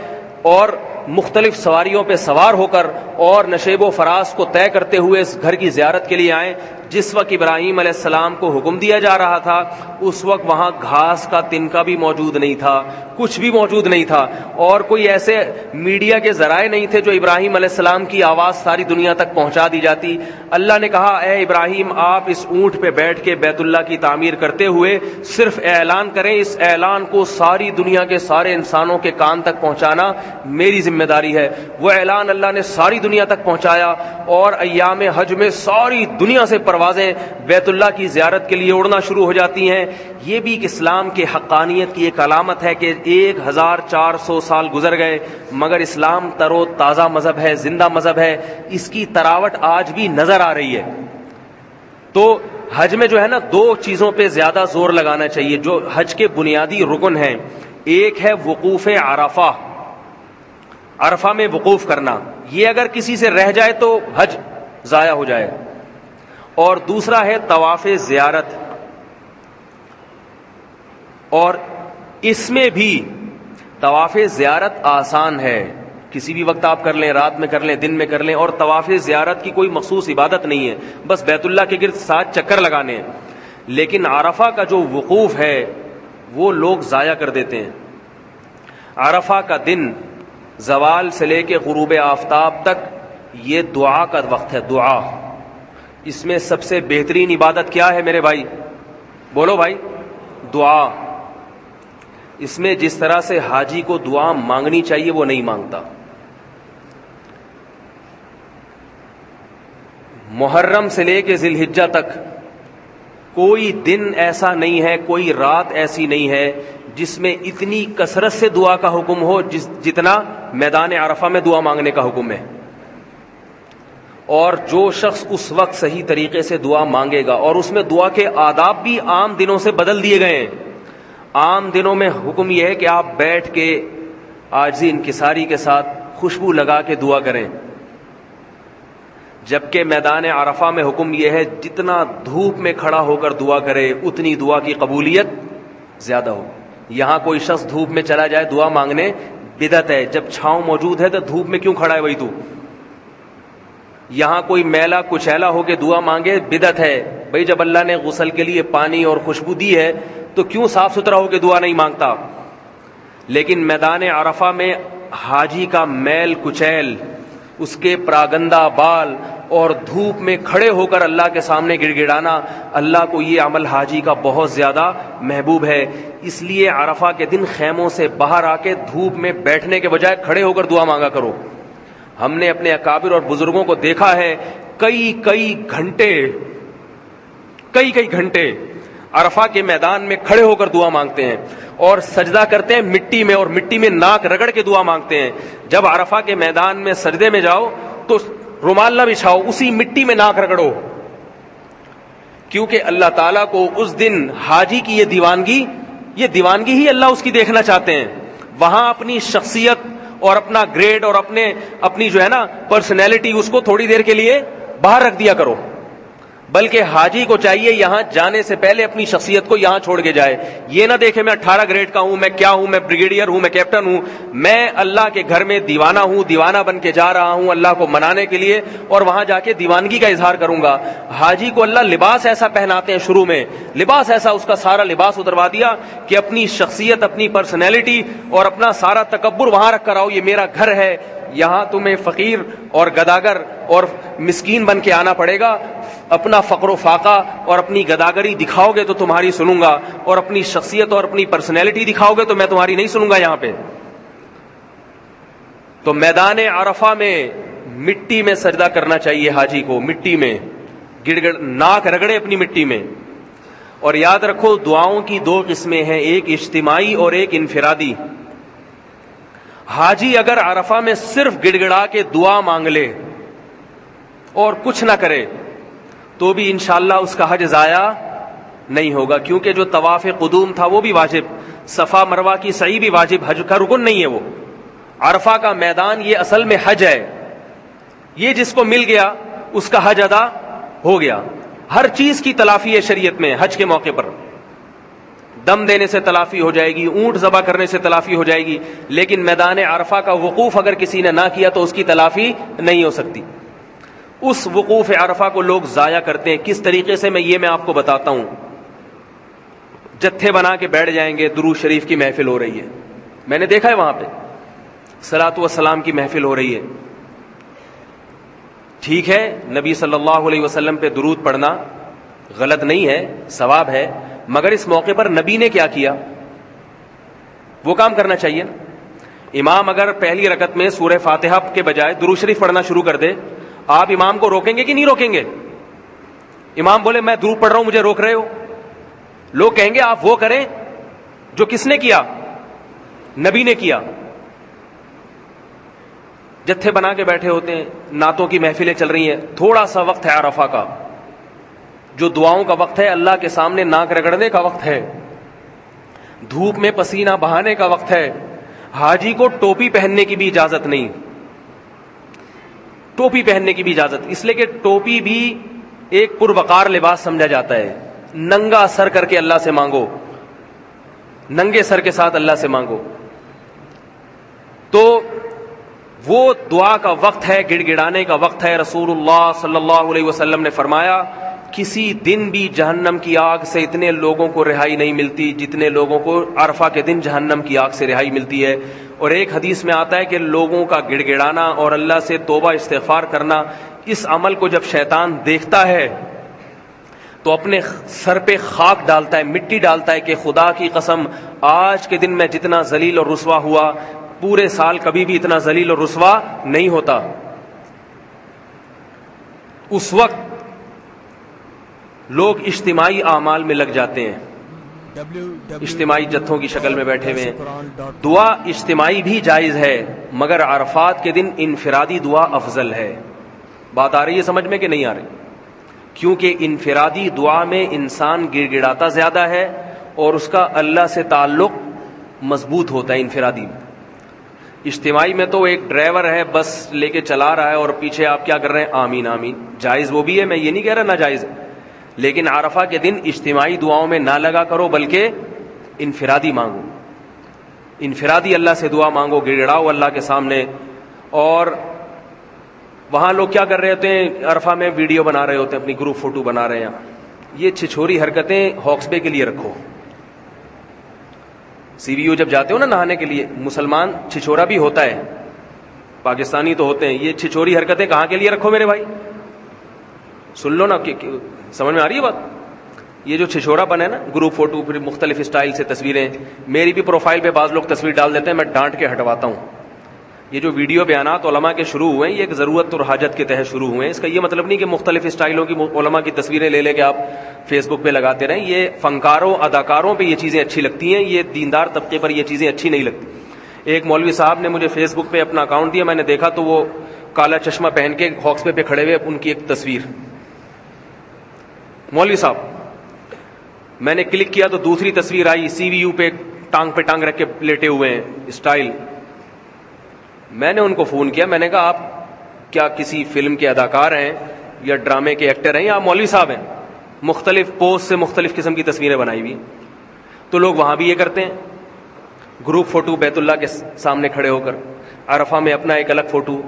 اور مختلف سواریوں پہ سوار ہو کر اور نشیب و فراز کو طے کرتے ہوئے اس گھر کی زیارت کے لیے آئیں۔ جس وقت ابراہیم علیہ السلام کو حکم دیا جا رہا تھا اس وقت وہاں گھاس کا تنکا بھی موجود نہیں تھا، کچھ بھی موجود نہیں تھا، اور کوئی ایسے میڈیا کے ذرائع نہیں تھے جو ابراہیم علیہ السلام کی آواز ساری دنیا تک پہنچا دی جاتی۔ اللہ نے کہا اے ابراہیم آپ اس اونٹ پہ بیٹھ کے بیت اللہ کی تعمیر کرتے ہوئے صرف اعلان کریں، اس اعلان کو ساری دنیا کے سارے انسانوں کے کان تک پہنچانا میری ذمہ داری ہے۔ وہ اعلان اللہ نے ساری دنیا تک پہنچایا، اور ایام حج میں ساری دنیا سے پروازیں بیت اللہ کی زیارت کے لیے اڑنا شروع ہو جاتی ہیں۔ یہ بھی ایک اسلام کے حقانیت کی ایک علامت ہے کہ 1400 سال گزر گئے مگر اسلام تر و تازہ مذہب ہے، زندہ مذہب ہے، اس کی تراوٹ آج بھی نظر آ رہی ہے۔ تو حج میں جو ہے نا دو چیزوں پہ زیادہ زور لگانا چاہیے جو حج کے بنیادی رکن ہیں۔ ایک ہے وقوف عرفہ، عرفہ میں وقوف کرنا، یہ اگر کسی سے رہ جائے تو حج ضائع ہو جائے۔ اور دوسرا ہے طواف زیارت، اور اس میں بھی طواف زیارت آسان ہے، کسی بھی وقت آپ کر لیں، رات میں کر لیں، دن میں کر لیں، اور طواف زیارت کی کوئی مخصوص عبادت نہیں ہے، بس بیت اللہ کے گرد 7 چکر لگانے ہیں۔ لیکن عرفہ کا جو وقوف ہے وہ لوگ ضائع کر دیتے ہیں۔ عرفہ کا دن زوال سے لے کے غروب آفتاب تک یہ دعا کا وقت ہے، دعا۔ اس میں سب سے بہترین عبادت کیا ہے میرے بھائی؟ بولو بھائی، دعا۔ اس میں جس طرح سے حاجی کو دعا مانگنی چاہیے وہ نہیں مانگتا۔ محرم سے لے کے ذی الحجہ تک کوئی دن ایسا نہیں ہے، کوئی رات ایسی نہیں ہے جس میں اتنی کثرت سے دعا کا حکم ہو جتنا میدان عرفہ میں دعا مانگنے کا حکم ہے۔ اور جو شخص اس وقت صحیح طریقے سے دعا مانگے گا، اور اس میں دعا کے آداب بھی عام دنوں سے بدل دیے گئے ہیں۔ عام دنوں میں حکم یہ ہے کہ آپ بیٹھ کے عاجزی انکساری کے ساتھ خوشبو لگا کے دعا کریں، جبکہ میدان عرفہ میں حکم یہ ہے جتنا دھوپ میں کھڑا ہو کر دعا کرے اتنی دعا کی قبولیت زیادہ ہو۔ یہاں کوئی شخص دھوپ میں چلا جائے دعا مانگنے، بدعت ہے۔ جب چھاؤں موجود ہے تو دھوپ میں کیوں کھڑا ہے بھائی تو؟ یہاں کوئی میلا کچیلا ہو کے دعا مانگے، بدعت ہے بھائی۔ جب اللہ نے غسل کے لیے پانی اور خوشبو دی ہے تو کیوں صاف ستھرا ہو کے دعا نہیں مانگتا؟ لیکن میدان عرفہ میں حاجی کا میل کچیل، اس کے پراگندہ بال اور دھوپ میں کھڑے ہو کر اللہ کے سامنے گڑ گڑانا، اللہ کو یہ عمل حاجی کا بہت زیادہ محبوب ہے۔ اس لیے عرفہ کے دن خیموں سے باہر آ کے دھوپ میں بیٹھنے کے بجائے کھڑے ہو کر دعا مانگا کرو۔ ہم نے اپنے اکابر اور بزرگوں کو دیکھا ہے کئی گھنٹے عرفہ کے میدان میں کھڑے ہو کر دعا مانگتے ہیں، اور سجدہ کرتے ہیں مٹی میں، اور مٹی میں ناک رگڑ کے دعا مانگتے ہیں۔ جب عرفہ کے میدان میں سجدے میں جاؤ تو رومال نہ بچھاؤ، اسی مٹی میں ناک رگڑو، کیونکہ اللہ تعالیٰ کو اس دن حاجی کی یہ دیوانگی ہی اللہ اس کی دیکھنا چاہتے ہیں۔ وہاں اپنی شخصیت اور اپنا گریڈ اور اپنی جو ہے نا پرسنالٹی اس کو تھوڑی دیر کے لیے باہر رکھ دیا کرو، بلکہ حاجی کو چاہیے یہاں جانے سے پہلے اپنی شخصیت کو یہاں چھوڑ کے جائے۔ یہ نہ دیکھے میں 18 گریڈ کا ہوں، میں کیا ہوں، میں بریگیڈیئر ہوں، میں کیپٹن ہوں، میں اللہ کے گھر میں دیوانہ ہوں، دیوانہ بن کے جا رہا ہوں اللہ کو منانے کے لیے، اور وہاں جا کے دیوانگی کا اظہار کروں گا۔ حاجی کو اللہ لباس ایسا پہناتے ہیں، شروع میں لباس ایسا، اس کا سارا لباس اتروا دیا کہ اپنی شخصیت، اپنی پرسنالٹی اور اپنا سارا تکبر وہاں رکھ کر آؤ، یہ میرا گھر ہے، یہاں تمہیں فقیر اور گداگر اور مسکین بن کے آنا پڑے گا۔ اپنا فقر و فاقہ اور اپنی گداگری دکھاؤ گے تو تمہاری سنوں گا، اور اپنی شخصیت اور اپنی پرسنالٹی دکھاؤ گے تو میں تمہاری نہیں سنوں گا یہاں پہ۔ تو میدان عرفہ میں مٹی میں سجدہ کرنا چاہیے حاجی کو، مٹی میں ناک رگڑے اپنی مٹی میں۔ اور یاد رکھو دعاؤں کی 2 قسمیں ہیں، ایک اجتماعی اور ایک انفرادی۔ حاجی اگر عرفہ میں صرف گڑ گڑا کے دعا مانگ لے اور کچھ نہ کرے تو بھی انشاءاللہ اس کا حج ضائع نہیں ہوگا، کیونکہ جو طواف قدوم تھا وہ بھی واجب، صفا مروہ کی سعی بھی واجب، حج کا رکن نہیں ہے وہ۔ عرفہ کا میدان یہ اصل میں حج ہے، یہ جس کو مل گیا اس کا حج ادا ہو گیا۔ ہر چیز کی تلافی ہے شریعت میں، حج کے موقع پر دم دینے سے تلافی ہو جائے گی، اونٹ ذبح کرنے سے تلافی ہو جائے گی، لیکن میدان عرفہ کا وقوف اگر کسی نے نہ کیا تو اس کی تلافی نہیں ہو سکتی۔ اس وقوف عرفہ کو لوگ ضائع کرتے ہیں، کس طریقے سے میں آپ کو بتاتا ہوں۔ جتھے بنا کے بیٹھ جائیں گے، درود شریف کی محفل ہو رہی ہے، میں نے دیکھا ہے وہاں پہ صلاۃ والسلام کی محفل ہو رہی ہے۔ ٹھیک ہے، نبی صلی اللہ علیہ وسلم پہ درود پڑھنا غلط نہیں ہے، ثواب ہے، مگر اس موقع پر نبی نے کیا کیا وہ کام کرنا چاہیے نا۔ امام اگر پہلی رکعت میں سورہ فاتحہ کے بجائے درود شریف پڑھنا شروع کر دے، آپ امام کو روکیں گے کہ نہیں روکیں گے؟ امام بولے میں درود پڑھ رہا ہوں مجھے روک رہے ہو، لوگ کہیں گے آپ وہ کریں جو کس نے کیا، نبی نے کیا۔ جتھے بنا کے بیٹھے ہوتے ہیں، نعتوں کی محفلیں چل رہی ہیں، تھوڑا سا وقت ہے عرفہ کا جو دعاؤں کا وقت ہے، اللہ کے سامنے ناک رگڑنے کا وقت ہے، دھوپ میں پسینہ بہانے کا وقت ہے۔ حاجی کو ٹوپی پہننے کی بھی اجازت نہیں، ٹوپی پہننے کی بھی اجازت، اس لیے کہ ٹوپی بھی ایک پروقار لباس سمجھا جاتا ہے۔ ننگا سر کر کے اللہ سے مانگو، ننگے سر کے ساتھ اللہ سے مانگو۔ تو وہ دعا کا وقت ہے، گڑ گڑانے کا وقت ہے۔ رسول اللہ صلی اللہ علیہ وسلم نے فرمایا کسی دن بھی جہنم کی آگ سے اتنے لوگوں کو رہائی نہیں ملتی جتنے لوگوں کو عرفہ کے دن جہنم کی آگ سے رہائی ملتی ہے۔ اور ایک حدیث میں آتا ہے کہ لوگوں کا گڑ گڑانا اور اللہ سے توبہ استغفار کرنا، اس عمل کو جب شیطان دیکھتا ہے تو اپنے سر پہ خاک ڈالتا ہے، مٹی ڈالتا ہے کہ خدا کی قسم آج کے دن میں جتنا ذلیل اور رسوا ہوا پورے سال کبھی بھی اتنا ذلیل اور رسوا نہیں ہوتا۔ اس وقت لوگ اجتماعی اعمال میں لگ جاتے ہیں، اجتماعی جتھوں کی شکل میں بیٹھے ہوئے ہیں۔ دعا اجتماعی بھی جائز ہے، مگر عرفات کے دن انفرادی دعا افضل ہے۔ بات آ رہی ہے سمجھ میں کہ نہیں آ رہی؟ کیونکہ انفرادی دعا میں انسان گڑ گڑاتا زیادہ ہے اور اس کا اللہ سے تعلق مضبوط ہوتا ہے انفرادی میں۔ اجتماعی میں تو ایک ڈرائیور ہے بس لے کے چلا رہا ہے اور پیچھے آپ کیا کر رہے ہیں؟ آمین آمین، جائز وہ بھی ہے، میں یہ نہیں کہہ رہا ناجائز ہے، لیکن عرفہ کے دن اجتماعی دعاؤں میں نہ لگا کرو بلکہ انفرادی مانگو، انفرادی اللہ سے دعا مانگو، گڑ گڑاؤ اللہ کے سامنے۔ اور وہاں لوگ کیا کر رہے ہوتے ہیں؟ عرفہ میں ویڈیو بنا رہے ہوتے ہیں، اپنی گروپ فوٹو بنا رہے ہیں۔ یہ چھچھوری حرکتیں ہاکس بے کے لیے رکھو۔ سی وی یو جب جاتے ہو نا نہانے کے لیے، مسلمان چھچھورا بھی ہوتا ہے، پاکستانی تو ہوتے ہیں، یہ چھچھوری حرکتیں کہاں کے لیے رکھو میرے بھائی؟ سن لو نا، سمجھ میں آ رہی ہے بات؟ یہ جو چھچھورا بنا ہے نا، گروپ فوٹو، پھر مختلف اسٹائل سے تصویریں، میری بھی پروفائل پہ بعض لوگ تصویر ڈال دیتے ہیں، میں ڈانٹ کے ہٹواتا ہوں۔ یہ جو ویڈیو بیانات علماء کے شروع ہوئے ہیں، یہ ایک ضرورت اور حاجت کے تحت شروع ہوئے ہیں۔ اس کا یہ مطلب نہیں کہ مختلف اسٹائلوں کی علماء کی تصویریں لے کے آپ فیس بک پہ لگاتے رہیں۔ یہ فنکاروں، اداکاروں پہ یہ چیزیں اچھی لگتی ہیں، یہ دیندار طبقے پر یہ چیزیں اچھی نہیں لگتی۔ ایک مولوی صاحب نے مجھے فیس بک پہ اپنا اکاؤنٹ دیا، میں نے دیکھا تو وہ کالا چشمہ پہن کے ہاکس بے پہ کھڑے ہوئے، ان کی ایک تصویر، مولوی صاحب۔ میں نے کلک کیا تو دوسری تصویر آئی، سی وی یو پہ ٹانگ رکھ کے لیٹے ہوئے ہیں، اسٹائل۔ میں نے ان کو فون کیا، میں نے کہا آپ کیا کسی فلم کے اداکار ہیں یا ڈرامے کے ایکٹر ہیں یا مولوی صاحب ہیں؟ مختلف پوز سے مختلف قسم کی تصویریں بنائی ہوئی۔ تو لوگ وہاں بھی یہ کرتے ہیں، گروپ فوٹو بیت اللہ کے سامنے کھڑے ہو کر، عرفہ میں اپنا ایک الگ فوٹو۔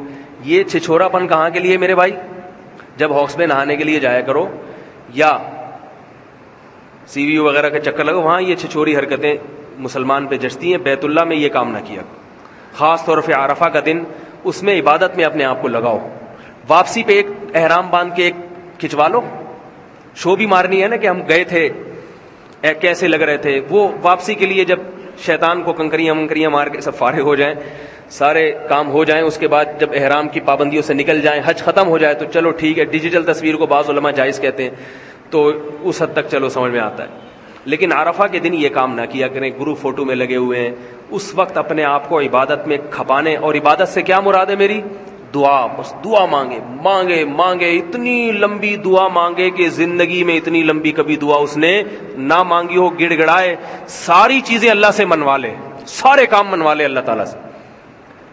یہ چھچھورا پن کہاں کے لیے میرے بھائی؟ جب ہاکس میں نہانے کے لیے جایا کرو یا سی وی یو وغیرہ کا چکر لگو، وہاں یہ چھچھوری حرکتیں مسلمان پہ جچتی ہیں۔ بیت اللہ میں یہ کام نہ کیا، خاص طور پہ عرفہ کا دن، اس میں عبادت میں اپنے آپ کو لگاؤ۔ واپسی پہ ایک احرام باندھ کے ایک کھچوا لو، شو بھی مارنی ہے نا کہ ہم گئے تھے کیسے لگ رہے تھے۔ وہ واپسی کے لیے جب شیطان کو کنکریاں مار کے سب فارغ ہو جائیں، سارے کام ہو جائیں، اس کے بعد جب احرام کی پابندیوں سے نکل جائیں، حج ختم ہو جائے تو چلو ٹھیک ہے، ڈیجیٹل تصویر کو بعض علماء جائز کہتے ہیں، تو اس حد تک چلو سمجھ میں آتا ہے۔ لیکن عرفہ کے دن یہ کام نہ کیا کریں، گروپ فوٹو میں لگے ہوئے ہیں، اس وقت اپنے آپ کو عبادت میں کھپانے. اور عبادت سے کیا مراد ہے میری؟ دعا. بس دعا مانگے مانگے مانگے, اتنی لمبی دعا مانگے کہ زندگی میں اتنی لمبی کبھی دعا اس نے نہ مانگی ہو. گڑ گڑائے ساری چیزیں اللہ سے منوا لے, سارے کام منوا لے اللہ تعالیٰ سے,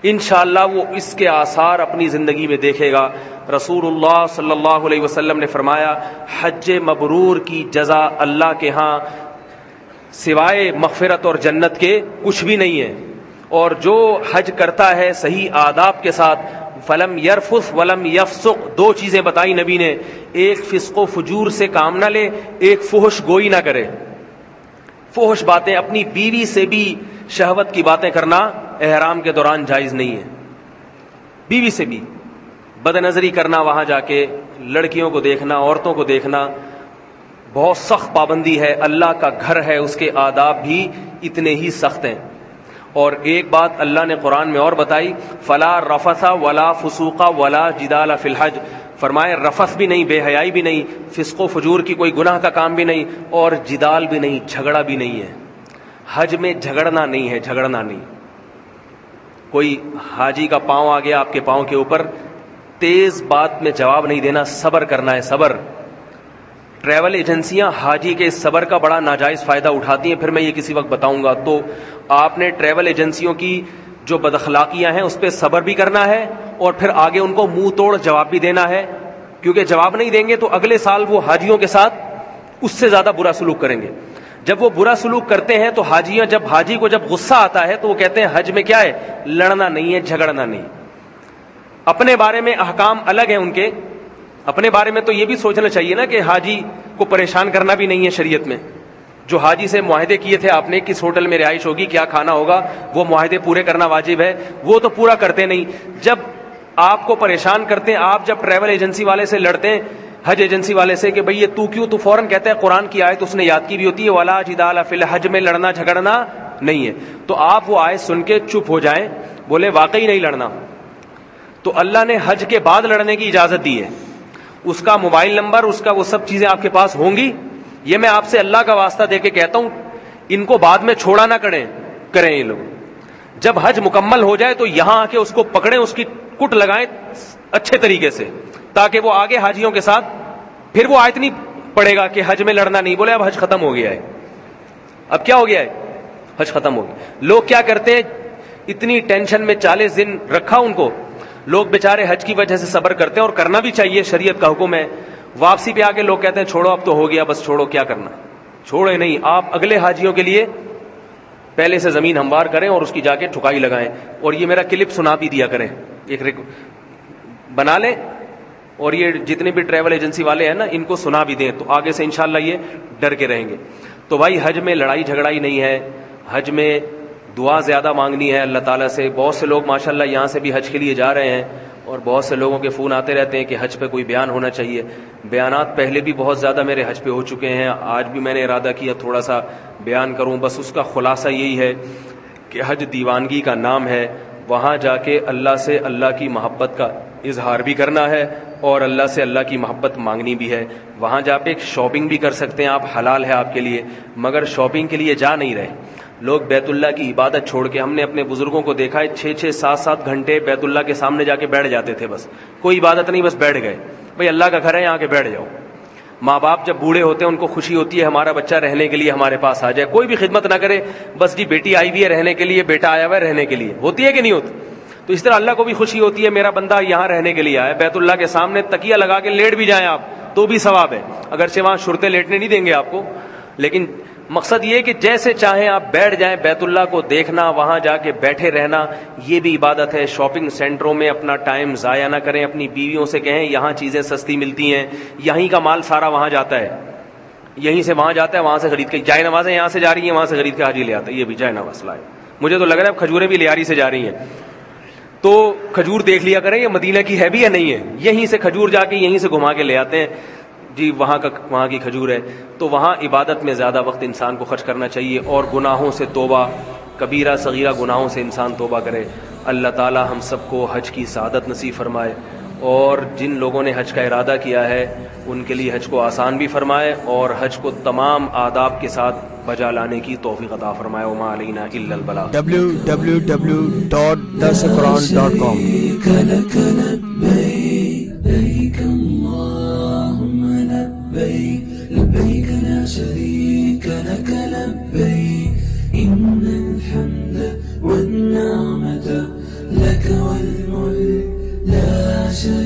انشاءاللہ وہ اس کے آثار اپنی زندگی میں دیکھے گا. رسول اللہ صلی اللہ علیہ وسلم نے فرمایا حج مبرور کی جزا اللہ کے ہاں سوائے مغفرت اور جنت کے کچھ بھی نہیں ہے. اور جو حج کرتا ہے صحیح آداب کے ساتھ, فلم یرفث ولم یفسق, دو چیزیں بتائی نبی نے, ایک فسق و فجور سے کام نہ لے, ایک فحش گوئی نہ کرے. فحش باتیں, اپنی بیوی سے بھی شہوت کی باتیں کرنا احرام کے دوران جائز نہیں ہے. بیوی سے بھی بد نظری کرنا, وہاں جا کے لڑکیوں کو دیکھنا, عورتوں کو دیکھنا, بہت سخت پابندی ہے. اللہ کا گھر ہے, اس کے آداب بھی اتنے ہی سخت ہیں. اور ایک بات اللہ نے قرآن میں اور بتائی, فلا رفث ولا فسوق ولا جدال فی الحج, فرمائے رفث بھی نہیں, بے حیائی بھی نہیں, فسق و فجور کی کوئی گناہ کا کام بھی نہیں, اور جدال بھی نہیں, جھگڑا بھی نہیں ہے. حج میں جھگڑنا نہیں ہے, جھگڑنا نہیں. کوئی حاجی کا پاؤں آ گیا آپ کے پاؤں کے اوپر, تیز بات میں جواب نہیں دینا, صبر کرنا ہے, صبر. ٹریول ایجنسیاں حاجی کے صبر کا بڑا ناجائز فائدہ اٹھاتی ہیں, پھر میں یہ کسی وقت بتاؤں گا. تو آپ نے ٹریول ایجنسیوں کی جو بد اخلاقیاں ہیں اس پہ صبر بھی کرنا ہے, اور پھر آگے ان کو منہ توڑ جواب بھی دینا ہے, کیونکہ جواب نہیں دیں گے تو اگلے سال وہ حاجیوں کے ساتھ اس سے زیادہ برا سلوک کریں گے. جب وہ برا سلوک کرتے ہیں تو حاجی کو جب غصہ آتا ہے تو وہ کہتے ہیں حج میں کیا ہے, لڑنا نہیں ہے, جھگڑنا نہیں. اپنے بارے میں احکام الگ ہیں ان کے, اپنے بارے میں تو یہ بھی سوچنا چاہیے نا کہ حاجی کو پریشان کرنا بھی نہیں ہے شریعت میں. جو حاجی سے معاہدے کیے تھے آپ نے, کس ہوٹل میں رہائش ہوگی, کیا کھانا ہوگا, وہ معاہدے پورے کرنا واجب ہے, وہ تو پورا کرتے نہیں. جب آپ کو پریشان کرتے ہیں, آپ جب ٹریول ایجنسی والے سے لڑتے ہیں, حج ایجنسی والے سے, کہ بھئی یہ تو کیوں, تو فوراً کہتا ہے قرآن کی آیت اس نے یاد کی بھی ہوتی ہے, ولا جدال فی الحج, میں لڑنا جھگڑنا نہیں ہے. تو آپ وہ آیت سن کے چپ ہو جائیں, بولے واقعی نہیں لڑنا. تو اللہ نے حج کے بعد لڑنے کی اجازت دی ہے. اس کا موبائل نمبر, اس کا وہ سب چیزیں آپ کے پاس ہوں گی. یہ میں آپ سے اللہ کا واسطہ دے کے کہتا ہوں, ان کو بعد میں چھوڑا نہ کریں یہ لوگ. جب حج مکمل ہو جائے تو یہاں آ کے اس کو پکڑیں, اس کی کٹ لگائیں اچھے طریقے سے, تاکہ وہ آگے حاجیوں کے ساتھ پھر وہ آیت نہیں پڑے گا کہ حج میں لڑنا نہیں. بولے اب حج ختم ہو گیا ہے, اب کیا ہو گیا ہے, حج ختم ہو گیا. لوگ کیا کرتے ہیں, اتنی ٹینشن میں 40 دن رکھا ان کو, لوگ بیچارے حج کی وجہ سے صبر کرتے ہیں, اور کرنا بھی چاہیے, شریعت کا حکم ہے. واپسی پہ آ کے لوگ کہتے ہیں چھوڑو اب تو ہو گیا, بس چھوڑو, کیا کرنا, چھوڑے نہیں. آپ اگلے حاجیوں کے لیے پہلے سے زمین ہموار کریں اور اس کی جا کے ٹھکائی لگائیں. اور یہ میرا کلپ سنا بھی دیا کریں, ایک بنا لیں, اور یہ جتنے بھی ٹریول ایجنسی والے ہیں نا, ان کو سنا بھی دیں, تو آگے سے انشاءاللہ یہ ڈر کے رہیں گے. تو بھائی حج میں لڑائی جھگڑائی نہیں ہے, حج میں دعا زیادہ مانگنی ہے اللہ تعالیٰ سے. بہت سے لوگ ماشاءاللہ یہاں سے بھی حج کے لیے جا رہے ہیں, اور بہت سے لوگوں کے فون آتے رہتے ہیں کہ حج پہ کوئی بیان ہونا چاہیے. بیانات پہلے بھی بہت زیادہ میرے حج پہ ہو چکے ہیں, آج بھی میں نے ارادہ کیا تھوڑا سا بیان کروں. بس اس کا خلاصہ یہی ہے کہ حج دیوانگی کا نام ہے, وہاں جا کے اللہ سے اللہ کی محبت کا اظہار بھی کرنا ہے, اور اللہ سے اللہ کی محبت مانگنی بھی ہے. وہاں جا پہ شاپنگ بھی کر سکتے ہیں آپ, حلال ہے آپ کے لیے, مگر شاپنگ کے لیے جا نہیں رہے. لوگ بیت اللہ کی عبادت چھوڑ کے, ہم نے اپنے بزرگوں کو دیکھا ہے 6-6 7-7 گھنٹے بیت اللہ کے سامنے جا کے بیٹھ جاتے تھے, بس کوئی عبادت نہیں, بس بیٹھ گئے. بھئی اللہ کا گھر ہے, یہاں کے بیٹھ جاؤ. ماں باپ جب بوڑھے ہوتے ہیں ان کو خوشی ہوتی ہے ہمارا بچہ رہنے کے لیے ہمارے پاس آ جائے, کوئی بھی خدمت نہ کرے, بس جی بیٹی آئی ہوئی ہے رہنے کے لیے, بیٹا آیا ہوا ہے رہنے کے لیے, ہوتی ہے کہ نہیں ہوتی؟ تو اس طرح اللہ کو بھی خوشی ہوتی ہے میرا بندہ یہاں رہنے کے لیے آیا, بیت اللہ کے سامنے تکیہ لگا کے لیٹ بھی جائیں آپ تو بھی ثواب ہے, اگرچہ وہاں شرطیں لیٹنے نہیں دیں گے آپ کو, لیکن مقصد یہ کہ جیسے چاہیں آپ بیٹھ جائیں. بیت اللہ کو دیکھنا, وہاں جا کے بیٹھے رہنا, یہ بھی عبادت ہے. شاپنگ سینٹروں میں اپنا ٹائم ضائع نہ کریں, اپنی بیویوں سے کہیں یہاں چیزیں سستی ملتی ہیں, یہیں کا مال سارا وہاں جاتا ہے, یہیں سے وہاں جاتا ہے, وہاں سے خرید کے. جائے نمازیں یہاں سے جا رہی ہیں, وہاں سے خرید کے حاجی لے آتا ہے, یہ بھی جائے نماز لائے. مجھے تو لگ رہا ہے کھجوریں بھی لیاری سے جا رہی ہیں, تو کھجور دیکھ لیا کریں یہ مدینہ کی ہے بھی یا نہیں ہے, یہیں سے کھجور جا کے یہیں سے گھما کے لے آتے ہیں جی, وہاں کی کھجور ہے. تو وہاں عبادت میں زیادہ وقت انسان کو خرچ کرنا چاہیے, اور گناہوں سے توبہ, کبیرہ صغیرہ گناہوں سے انسان توبہ کرے. اللہ تعالی ہم سب کو حج کی سعادت نصیب فرمائے, اور جن لوگوں نے حج کا ارادہ کیا ہے ان کے لیے حج کو آسان بھی فرمائے, اور حج کو تمام آداب کے ساتھ بجا لانے کی توفیق عطا فرمائے. وما علینا الا البلاغ. www.darsaquran.com. لبيك اللهم لبيك لبيك لا شريك لك لبيك إن الحمد والنعمة لك والملك لا شريك